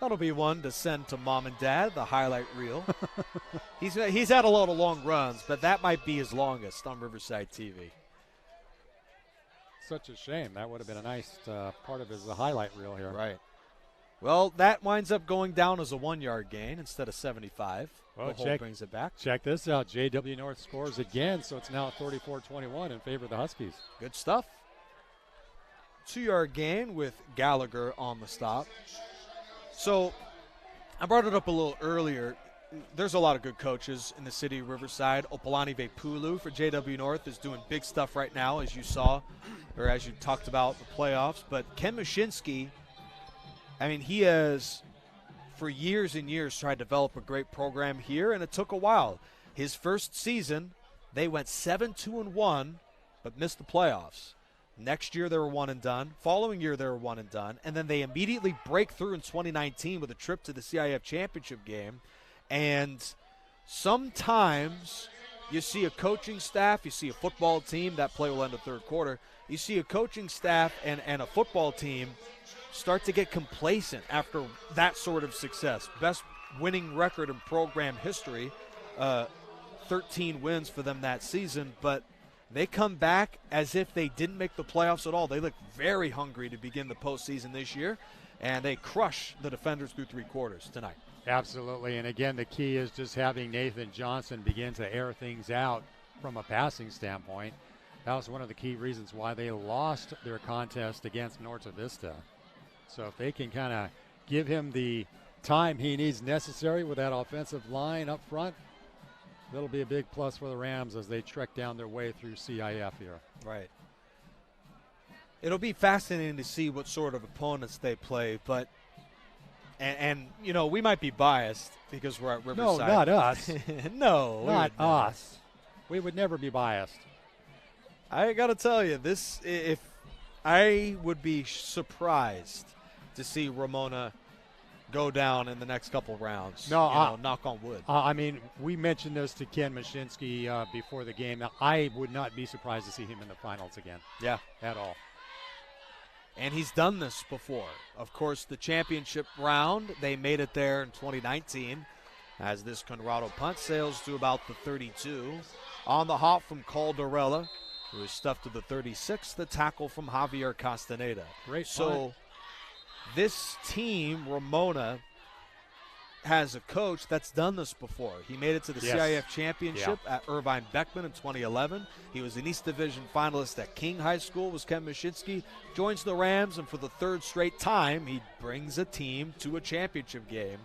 That'll be one to send to mom and dad, the highlight reel. He's had a lot of long runs, but that might be his longest on Riverside TV. Such a shame. That would have been a nice part of his highlight reel here. Right. Well, that winds up going down as a 1-yard gain instead of 75. Well, The hold brings it back. Check this out. JW North scores again, so it's now 34-21 in favor of the Huskies. Good stuff. 2-yard gain with Gallagher on the stop. So I brought it up a little earlier. There's a lot of good coaches in the city of Riverside. Opalani Vepulu for JW North is doing big stuff right now, as you saw, or as you talked about the playoffs. But Ken Mashinsky, he has for years and years tried to develop a great program here, and it took a while. His first season, they went 7-2-1, but missed the playoffs. Next year, they were 1 and done. Following year, they were 1 and done. And then they immediately break through in 2019 with a trip to the CIF championship game. And sometimes you see a coaching staff, you see a football team, that play will end the third quarter. You see a coaching staff and a football team start to get complacent after that sort of success. Best winning record in program history, 13 wins for them that season, but they come back as if they didn't make the playoffs at all. They look very hungry to begin the postseason this year, and they crush the Defenders through 3 quarters tonight. Absolutely, and again, the key is just having Nathan Johnson begin to air things out from a passing standpoint. That was one of the key reasons why they lost their contest against Norte Vista. So if they can kind of give him the time he needs necessary with that offensive line up front, that'll be a big plus for the Rams as they trek down their way through CIF here. Right. It'll be fascinating to see what sort of opponents they play, but and we might be biased because we're at Riverside. No, not us. No, not us. We would never be biased. I got to tell you, if I would be surprised to see Ramona go down in the next couple rounds. No, knock on wood. We mentioned this to Ken Mashinsky before the game. Now, I would not be surprised to see him in the finals again. Yeah. At all. And he's done this before. Of course, the championship round, they made it there in 2019 as this Conrado punt sails to about the 32. On the hop from Caldarella, who is stuffed to the 36, the tackle from Javier Castaneda. Great So punt. This team, Ramona, has a coach that's done this before. He made it to the CIF championship at Irvine Beckman in 2011. He was an East Division finalist at King High School, was Ken Mashinsky. Joins the Rams, and for the 3rd straight time, he brings a team to a championship game.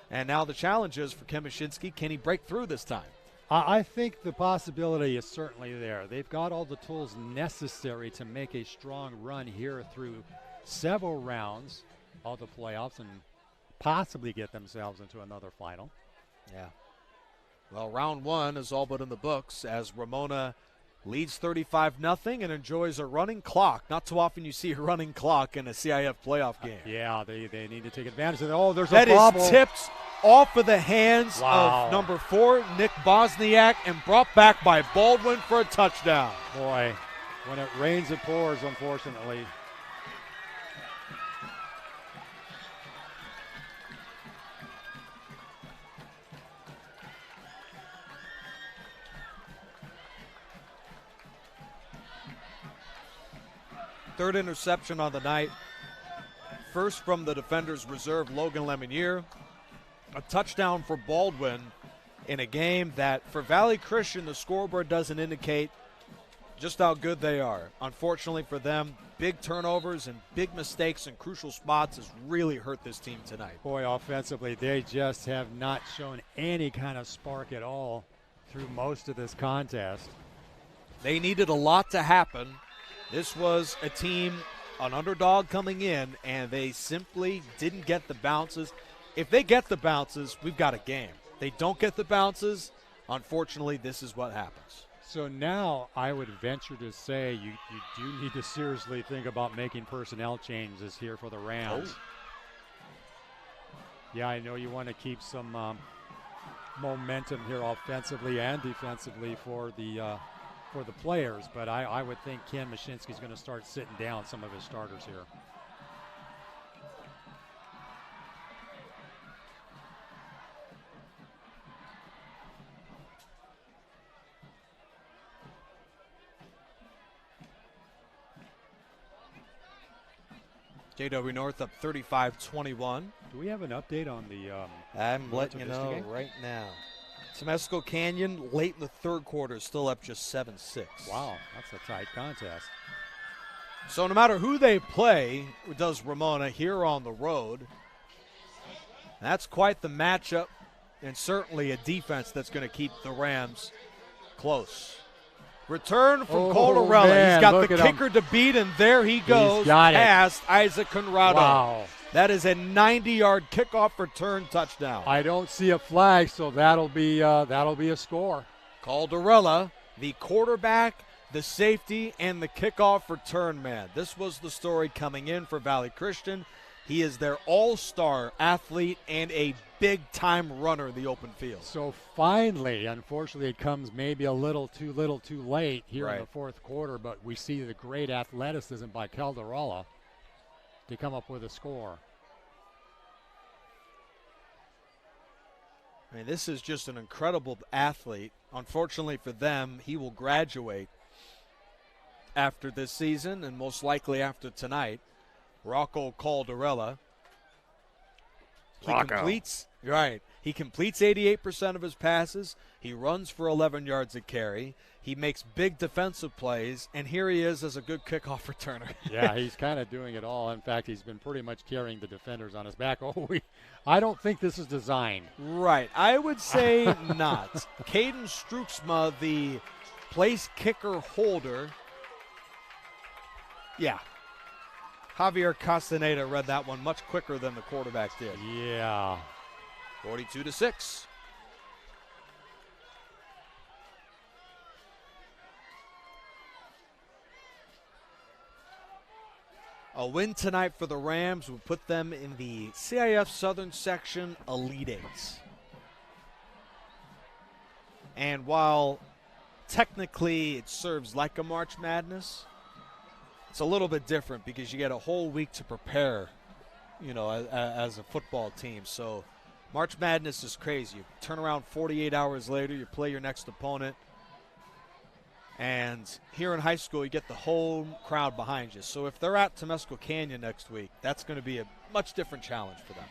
And now the challenge is for Ken Mashinsky, can he break through this time? I think the possibility is certainly there. They've got all the tools necessary to make a strong run here through several rounds of the playoffs and possibly get themselves into another final. Yeah. Well, round 1 is all but in the books as Ramona leads 35-0 and enjoys a running clock. Not too often you see a running clock in a CIF playoff game. Yeah, they need to take advantage of that. Oh, there's that a bobble. That is tipped off of the hands of number 4, Nick Bosniak, and brought back by Baldwin for a touchdown. Boy, when it rains, it pours, unfortunately. Third interception on the night. First from the defender's reserve, Logan Lemonnier. A touchdown for Baldwin in a game that, for Valley Christian, the scoreboard doesn't indicate just how good they are. Unfortunately for them, big turnovers and big mistakes in crucial spots has really hurt this team tonight. Boy, offensively, they just have not shown any kind of spark at all through most of this contest. They needed a lot to happen. This was a team, an underdog coming in, and they simply didn't get the bounces. If they get the bounces, we've got a game. They don't get the bounces, unfortunately, this is what happens. So now I would venture to say you do need to seriously think about making personnel changes here for the Rams. Oh. Yeah, I know you want to keep some momentum here offensively and defensively for the players, but I would think Ken Mashinsky's going to start sitting down some of his starters here. JW North up 35-21. Do we have an update on the I'm letting you know right now. Temescal Canyon late in the third quarter still up just 7-6. Wow, that's a tight contest. So no matter who they play, does Ramona here on the road, that's quite the matchup, and certainly a defense that's going to keep the Rams close. Return from Caldarella. Man, he's got the kicker to beat, and there he goes past Isaac Conrado. Wow. That is a 90-yard kickoff return touchdown. I don't see a flag, so that'll be a score. Caldarella, the quarterback, the safety, and the kickoff return man. This was the story coming in for Valley Christian. He is their all-star athlete and a big-time runner in the open field. So finally, unfortunately, it comes maybe a little too late here in the fourth quarter, but we see the great athleticism by Caldarella to come up with a score. I mean, this is just an incredible athlete. Unfortunately for them, he will graduate after this season and most likely after tonight. Rocco Caldarella. He completes 88% of his passes. He runs for 11 yards a carry. He makes big defensive plays, and here he is as a good kickoff returner. Yeah, he's kind of doing it all. In fact, he's been pretty much carrying the defenders on his back. I don't think this is designed. Right, I would say not. Caden Struxma, the place kicker holder. Yeah. Javier Castaneda read that one much quicker than the quarterback did. Yeah. 42-6. A win tonight for the Rams would put them in the CIF Southern Section Elite Eights. And while technically it serves like a March Madness, it's a little bit different because you get a whole week to prepare, as a football team. So March Madness is crazy. You turn around 48 hours later, you play your next opponent. And here in high school, you get the home crowd behind you. So if they're at Temescal Canyon next week, that's going to be a much different challenge for them.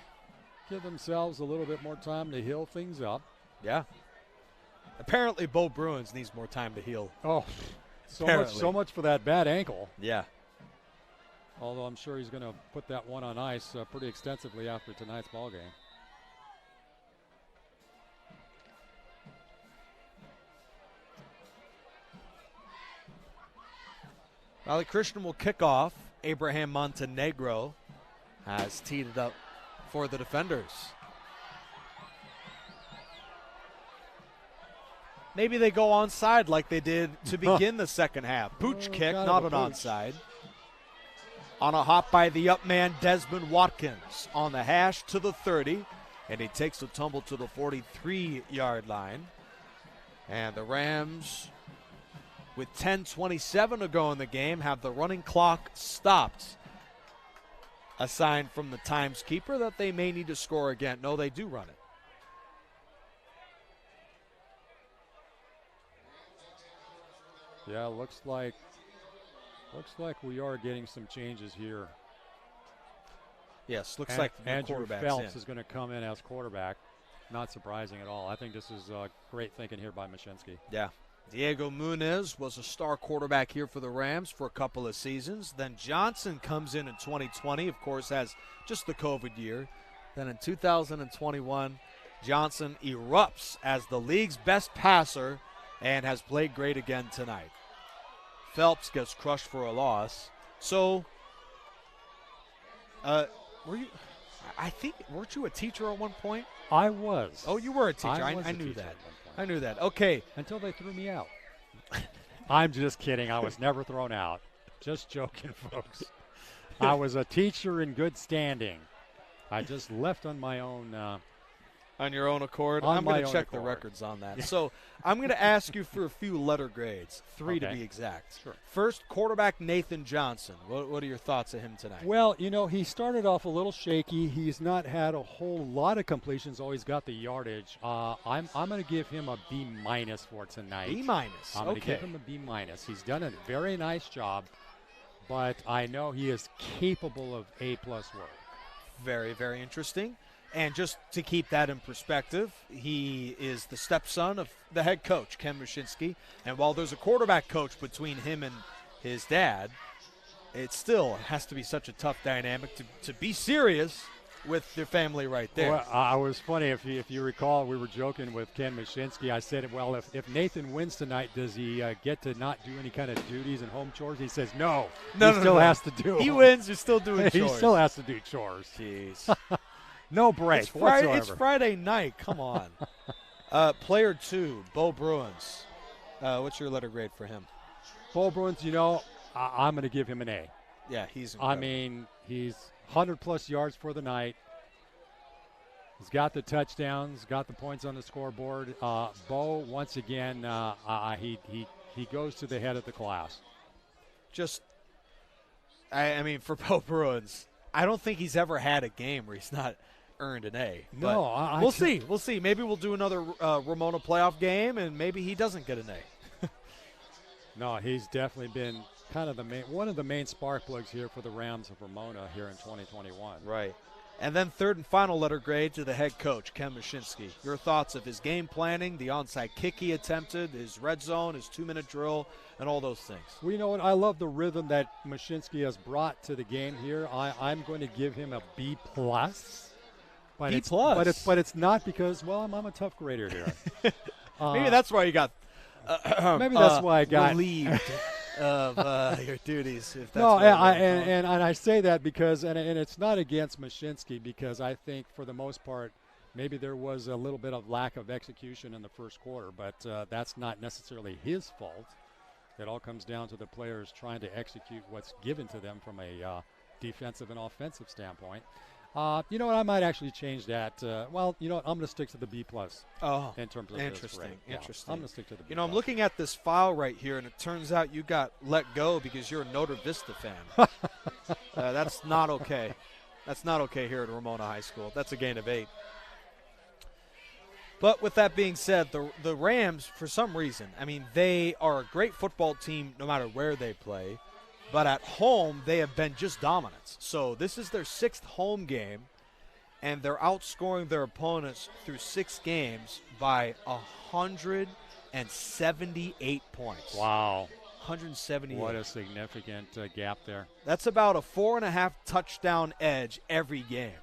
Give themselves a little bit more time to heal things up. Yeah. Apparently, Bo Bruins needs more time to heal. Oh, so much for that bad ankle. Yeah. Although I'm sure he's going to put that one on ice pretty extensively after tonight's ball game. Valley Christian will kick off. Abraham Montenegro has teed it up for the defenders. Maybe they go onside like they did to begin the second half. Pooch kick, not an onside. On a hop by the up man, Desmond Watkins on the hash to the 30. And he takes the tumble to the 43-yard line. And the Rams, with 10:27 to go in the game, have the running clock stopped. A sign from the timekeeper that they may need to score again. No, they do run it. Yeah, looks like Looks like we are getting some changes here. Yes, looks like the Andrew quarterback's Phelps in. is going to come in as quarterback. Not surprising at all. I think this is great thinking here by Mashinsky. Yeah. Diego Munez was a star quarterback here for the Rams for a couple of seasons. Then Johnson comes in 2020, of course, has just the COVID year. Then in 2021, Johnson erupts as the league's best passer and has played great again tonight. Phelps gets crushed for a loss. So, weren't you a teacher at one point? I was. Oh, you were a teacher. I was I a knew teacher that. at one point. I knew that. Okay. Until they threw me out. I'm just kidding. I was never thrown out. Just joking, folks. I was a teacher in good standing. I just left on my own. On your own accord? On I'm going my to own check the accord. records on that. So I'm going to ask you for a few letter grades, 3 to Okay. be exact. Sure. First, quarterback Nathan Johnson. What are your thoughts of him tonight? Well, he started off a little shaky. He's not had a whole lot of completions. Always got the yardage. I'm going to give him a B- for tonight. B-. I'm going to Okay. give him a B-. He's done a very nice job, but I know he is capable of A+ work. Very, very interesting. And just to keep that in perspective, he is the stepson of the head coach, Ken Mashinsky. And while there's a quarterback coach between him and his dad, it still has to be such a tough dynamic to be serious with your family right there. Well, I was funny. If you recall, we were joking with Ken Mashinsky. I said, well, if Nathan wins tonight, does he get to not do any kind of duties and home chores? He says, no. No, he still no. has to do He them. wins, you're still doing He chores. still has to do chores. Jeez. No break It's whatsoever. It's Friday night. Come on. Player 2, Bo Bruins. What's your letter grade for him? Bo Bruins, I'm going to give him an A. Yeah, he's I incredible. mean, he's 100-plus yards for the night. He's got the touchdowns, got the points on the scoreboard. Bo, once again, he goes to the head of the class. I mean, for Bo Bruins, I don't think he's ever had a game where he's not earned an A. No, but we'll see. We'll see. Maybe we'll do another Ramona playoff game, and maybe he doesn't get an A. No, he's definitely been kind of one of the main spark plugs here for the Rams of Ramona here in 2021. Right. And then third and final letter grade to the head coach, Ken Mashinsky. Your thoughts of his game planning, the onside kick he attempted, his red zone, his 2-minute drill, and all those things. Well, you know what? I love the rhythm that Mashinsky has brought to the game here. I'm going to give him a B+. But B+? But it's not because, well, I'm a tough grader here. Maybe that's why you got maybe that's why I got relieved of your duties. If that's no, what and I say that because, and it's not against Mashinsky, because I think for the most part, maybe there was a little bit of lack of execution in the first quarter, but that's not necessarily his fault. It all comes down to the players trying to execute what's given to them from a defensive and offensive standpoint. You know what? I might actually change that. Well, you know what? I'm going to stick to the B+. Oh, in terms of interesting. this grade. Yeah, Interesting. I'm going to stick to the B+. You know, I'm looking at this file right here, and it turns out you got let go because you're a Notre Vista fan. That's not okay. That's not okay here at Ramona High School. That's a gain of 8. But with that being said, the Rams, for some reason, I mean, they are a great football team no matter where they play. But at home, they have been just dominant. So this is their 6th home game, and they're outscoring their opponents through 6 games by 178 points. Wow. 178. What a significant gap there. That's about a 4.5 touchdown edge every game.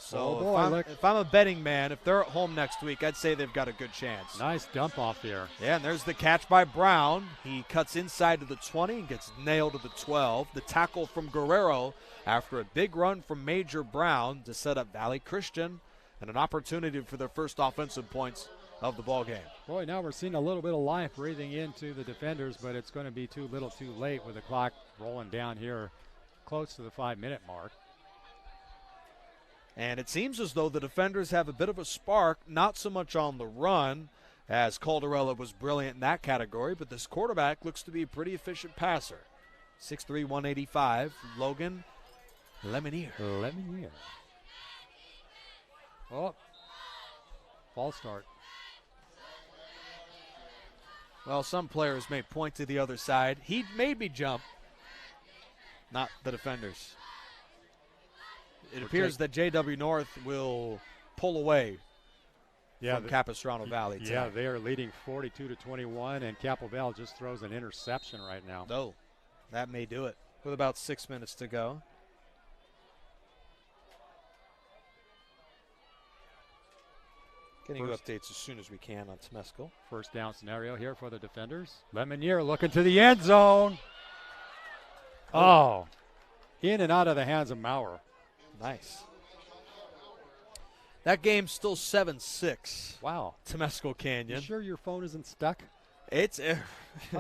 So if I'm a betting man, if they're at home next week, I'd say they've got a good chance. Nice dump off here. Yeah, and there's the catch by Brown. He cuts inside to the 20 and gets nailed to the 12. The tackle from Guerrero after a big run from Major Brown to set up Valley Christian and an opportunity for their first offensive points of the ball game. Boy, now we're seeing a little bit of life breathing into the defenders, but it's going to be too little too late with the clock rolling down here close to the 5-minute mark. And it seems as though the defenders have a bit of a spark, not so much on the run, as Caldarella was brilliant in that category, but this quarterback looks to be a pretty efficient passer. 6'3", 185, Logan Lemonier. Oh, false start. Well, some players may point to the other side. He made me jump, not the defenders. It appears that JW North will pull away from Capistrano Valley tonight. Yeah, they are leading 42-21, and Campbell just throws an interception right now. No, that may do it with about 6 minutes to go. Getting you updates as soon as we can on Temescal. First down scenario here for the defenders. Lemonier looking to the end zone. Oh, in and out of the hands of Maurer. Nice. That game's still 7-6. Wow. Temescal Canyon. You sure your phone isn't stuck? It's I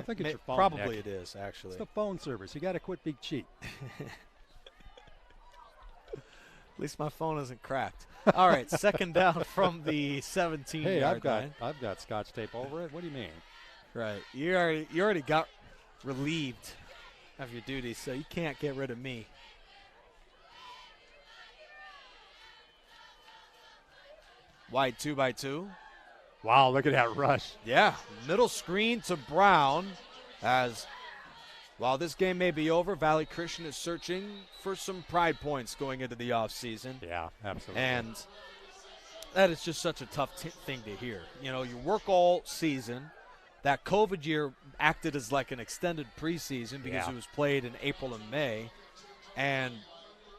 think it's your phone. Probably Nick. it is, actually. It's the phone service. You got to quit being cheap. At least my phone isn't cracked. All right, second down from the 17. Hey, I've got Scotch tape over it. What do you mean? Right. You already got relieved of your duties, so you can't get rid of me. Wide 2x2. Wow, look at that rush. Yeah, middle screen to Brown as while this game may be over, Valley Christian is searching for some pride points going into the offseason. Yeah, absolutely. And that is just such a tough thing to hear. You know, you work all season. That COVID year acted as like an extended preseason because it was played in April and May. And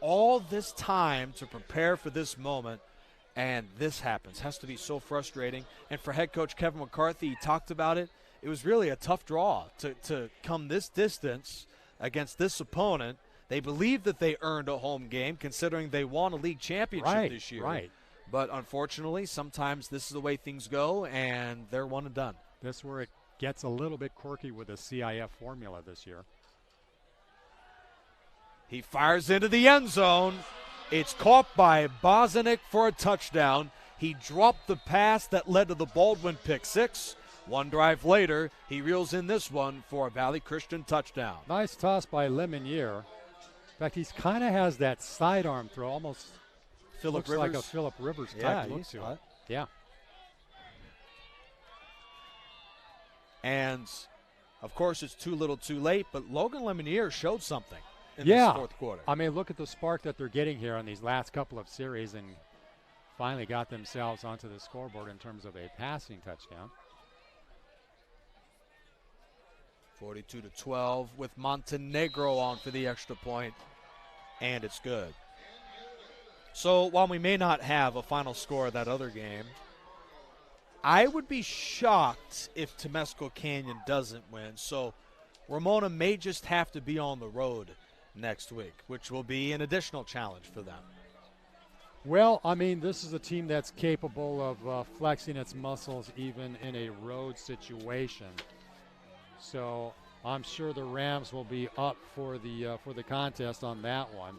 all this time to prepare for this moment, and this happens. Has to be so frustrating. And for head coach Kevin McCarthy, he talked about it. It was really a tough draw to come this distance against this opponent. They believe that they earned a home game considering they won a league championship this year. Right. But unfortunately, sometimes this is the way things go, and they're one and done. This is where it gets a little bit quirky with the CIF formula this year. He fires into the end zone. It's caught by Bozanic for a touchdown. He dropped the pass that led to the Baldwin pick six. One drive later, he reels in this one for a Valley Christian touchdown. Nice toss by Lemonier. In fact, he kind of has that sidearm throw, almost looks like a Phillip Rivers type look to it. Yeah. And, of course, it's too little too late, but Logan Lemonier showed something in this fourth quarter. I mean, look at the spark that they're getting here on these last couple of series and finally got themselves onto the scoreboard in terms of a passing touchdown. 42-12 with Montenegro on for the extra point, and it's good. So while we may not have a final score of that other game, I would be shocked if Temescal Canyon doesn't win. So Ramona may just have to be on the road next week, which will be an additional challenge for them. Well, I mean, this is a team that's capable of flexing its muscles even in a road situation. So I'm sure the Rams will be up for the contest on that one.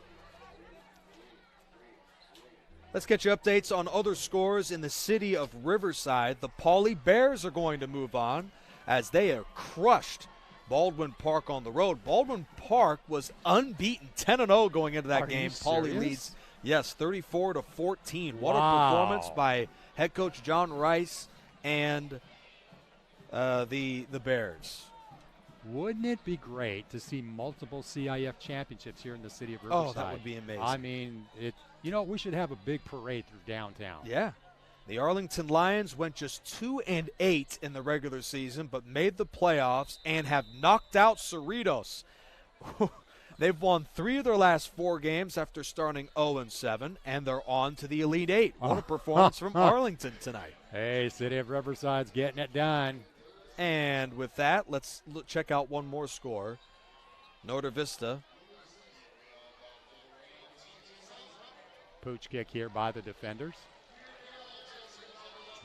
Let's get you updates on other scores in the city of Riverside. The Pauley Bears are going to move on as they have crushed Baldwin Park on the road. Baldwin Park was unbeaten, 10-0 going into that game. Pauley leads, 34-14. What a performance by head coach John Rice and the Bears. Wouldn't it be great to see multiple CIF championships here in the city of Riverside? Oh, that would be amazing. I mean, we should have a big parade through downtown. Yeah. The Arlington Lions went just 2-8 in the regular season, but made the playoffs and have knocked out Cerritos. They've won 3 of their last 4 games after starting 0-7, and they're on to the Elite Eight. What a performance from Arlington tonight. Hey, City of Riverside's getting it done. And with that, let's check out one more score. Norte Vista. Pooch kick here by the defenders.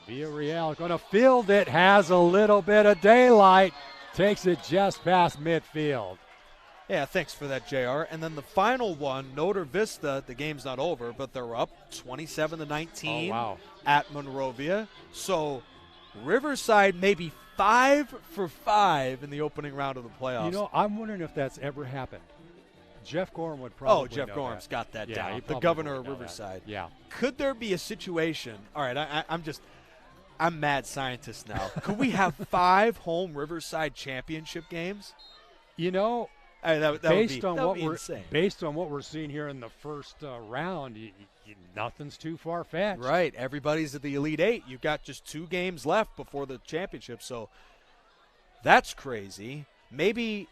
Villarreal going to field it, has a little bit of daylight, takes it just past midfield. Yeah, thanks for that, JR. And then the final one, Norte Vista, the game's not over, but they're up 27-19 at Monrovia. So Riverside maybe 5 for 5 in the opening round of the playoffs. You know, I'm wondering if that's ever happened. Jeff Gorham would probably Oh, Jeff Gorham's got that down. He the governor of Riverside. Yeah. Could there be a situation? All right, I'm mad scientist now. Could we have 5 home Riverside championship games? You know, that based on what we're seeing here in the first round, nothing's too far-fetched. Right. Everybody's at the Elite Eight. You've got just 2 games left before the championship, so that's crazy. Maybe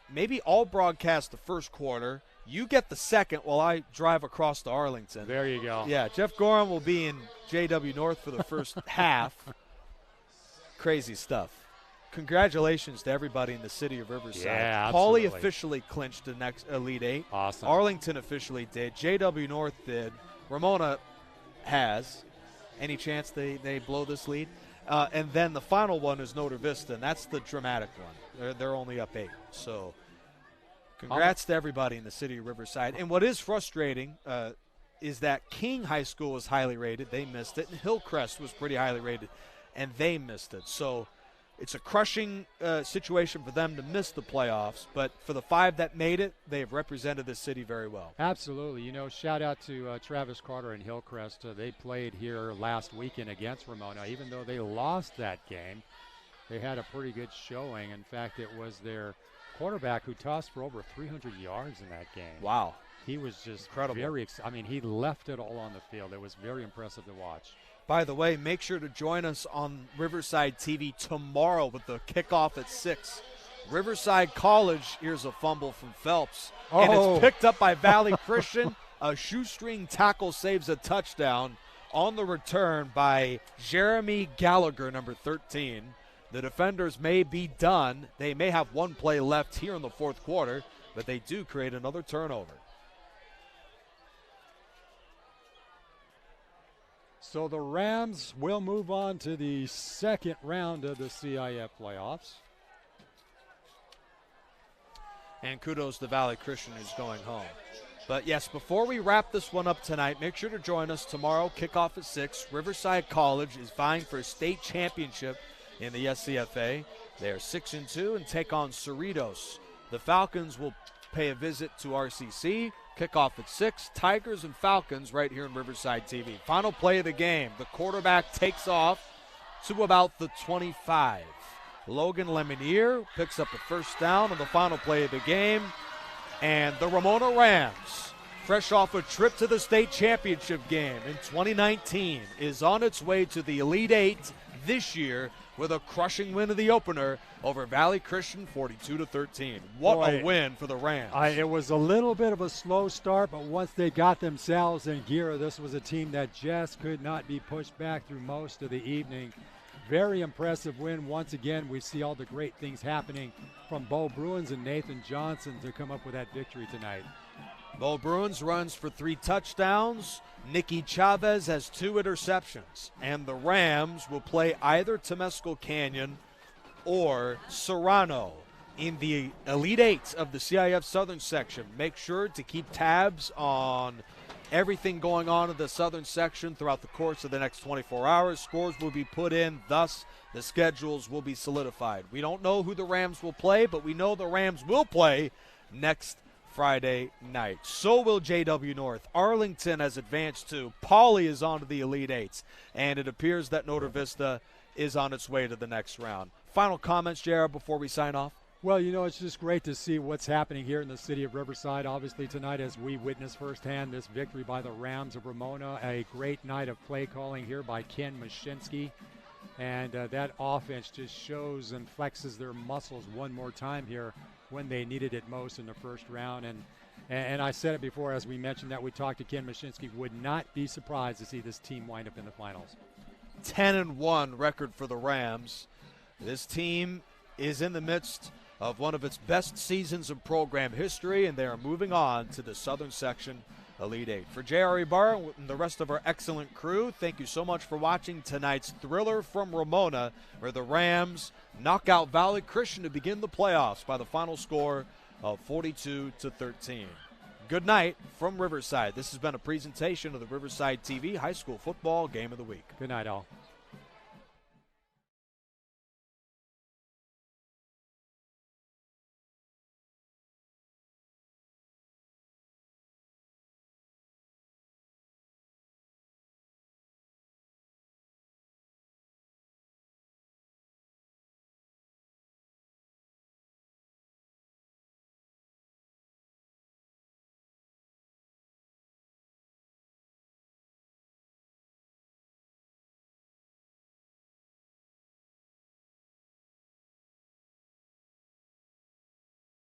I'll broadcast the first quarter. You get the second while I drive across to Arlington. There you go. Yeah, Jeff Gorham will be in JW North for the first half. Crazy stuff. Congratulations to everybody in the city of Riverside. Yeah, Pauley absolutely. officially clinched the next Elite Eight. Awesome. Arlington officially did. JW North did. Ramona has. Any chance they blow this lead? And then the final one is Notre Vista, and that's the dramatic one. They're only up 8. So congrats to everybody in the city of Riverside. And what is frustrating is that King High School was highly rated. They missed it. And Hillcrest was pretty highly rated, and they missed it. So it's a crushing situation for them to miss the playoffs, but for the 5 that made it, they have represented the city very well. Absolutely. You know, shout out to Travis Carter and Hillcrest. They played here last weekend against Ramona. Even though they lost that game, they had a pretty good showing. In fact, it was their quarterback who tossed for over 300 yards in that game. Wow. He was just incredible. He left it all on the field. It was very impressive to watch. By the way, make sure to join us on Riverside TV tomorrow with the kickoff at 6. Riverside College, here's a fumble from Phelps. And it's picked up by Valley Christian. A shoestring tackle saves a touchdown on the return by Jeremy Gallagher, number 13. The defenders may be done. They may have 1 play left here in the fourth quarter, but they do create another turnover. So the Rams will move on to the second round of the CIF playoffs. And kudos to Valley Christian, who's going home. But, yes, before we wrap this one up tonight, make sure to join us tomorrow, kickoff at 6. Riverside College is vying for a state championship in the SCFA. They are 6-2 and take on Cerritos. The Falcons will pay a visit to RCC. Kickoff at 6. Tigers and Falcons right here in Riverside TV. Final play of the game. The quarterback takes off to about the 25. Logan Lemonier picks up the first down on the final play of the game. And the Ramona Rams, fresh off a trip to the state championship game in 2019, is on its way to the Elite Eight this year with a crushing win of the opener over Valley Christian, 42-13. What a win for the Rams. It was a little bit of a slow start, but once they got themselves in gear, this was a team that just could not be pushed back through most of the evening. Very impressive win. Once again, we see all the great things happening from Bo Bruins and Nathan Johnson to come up with that victory tonight. Bo Bruins runs for 3 touchdowns. Nicky Chavez has 2 interceptions. And the Rams will play either Temescal Canyon or Serrano in the Elite Eight of the CIF Southern section. Make sure to keep tabs on everything going on in the Southern section throughout the course of the next 24 hours. Scores will be put in, thus the schedules will be solidified. We don't know who the Rams will play, but we know the Rams will play next Friday night. So will JW North. Arlington has advanced too. Pauley is on to the Elite Eights, and it appears that Notre Vista is on its way to the next round. Final comments, JR, before we sign off? Well, you know, it's just great to see what's happening here in the city of Riverside. Obviously tonight, as we witnessed firsthand, this victory by the Rams of Ramona. A great night of play calling here by Ken Mashinsky. And that offense just shows and flexes their muscles one more time here when they needed it most in the first round. And I said it before, as we mentioned, that we talked to Ken Mashinsky, would not be surprised to see this team wind up in the finals. 10-1 record for the Rams. This team is in the midst of one of its best seasons in program history, and they are moving on to the Southern Section Elite Eight. For J.R. Ibarra and the rest of our excellent crew, thank you so much for watching tonight's thriller from Ramona, where the Rams knock out Valley Christian to begin the playoffs by the final score of 42-13. Good night from Riverside. This has been a presentation of the Riverside TV High School Football Game of the Week. Good night, all.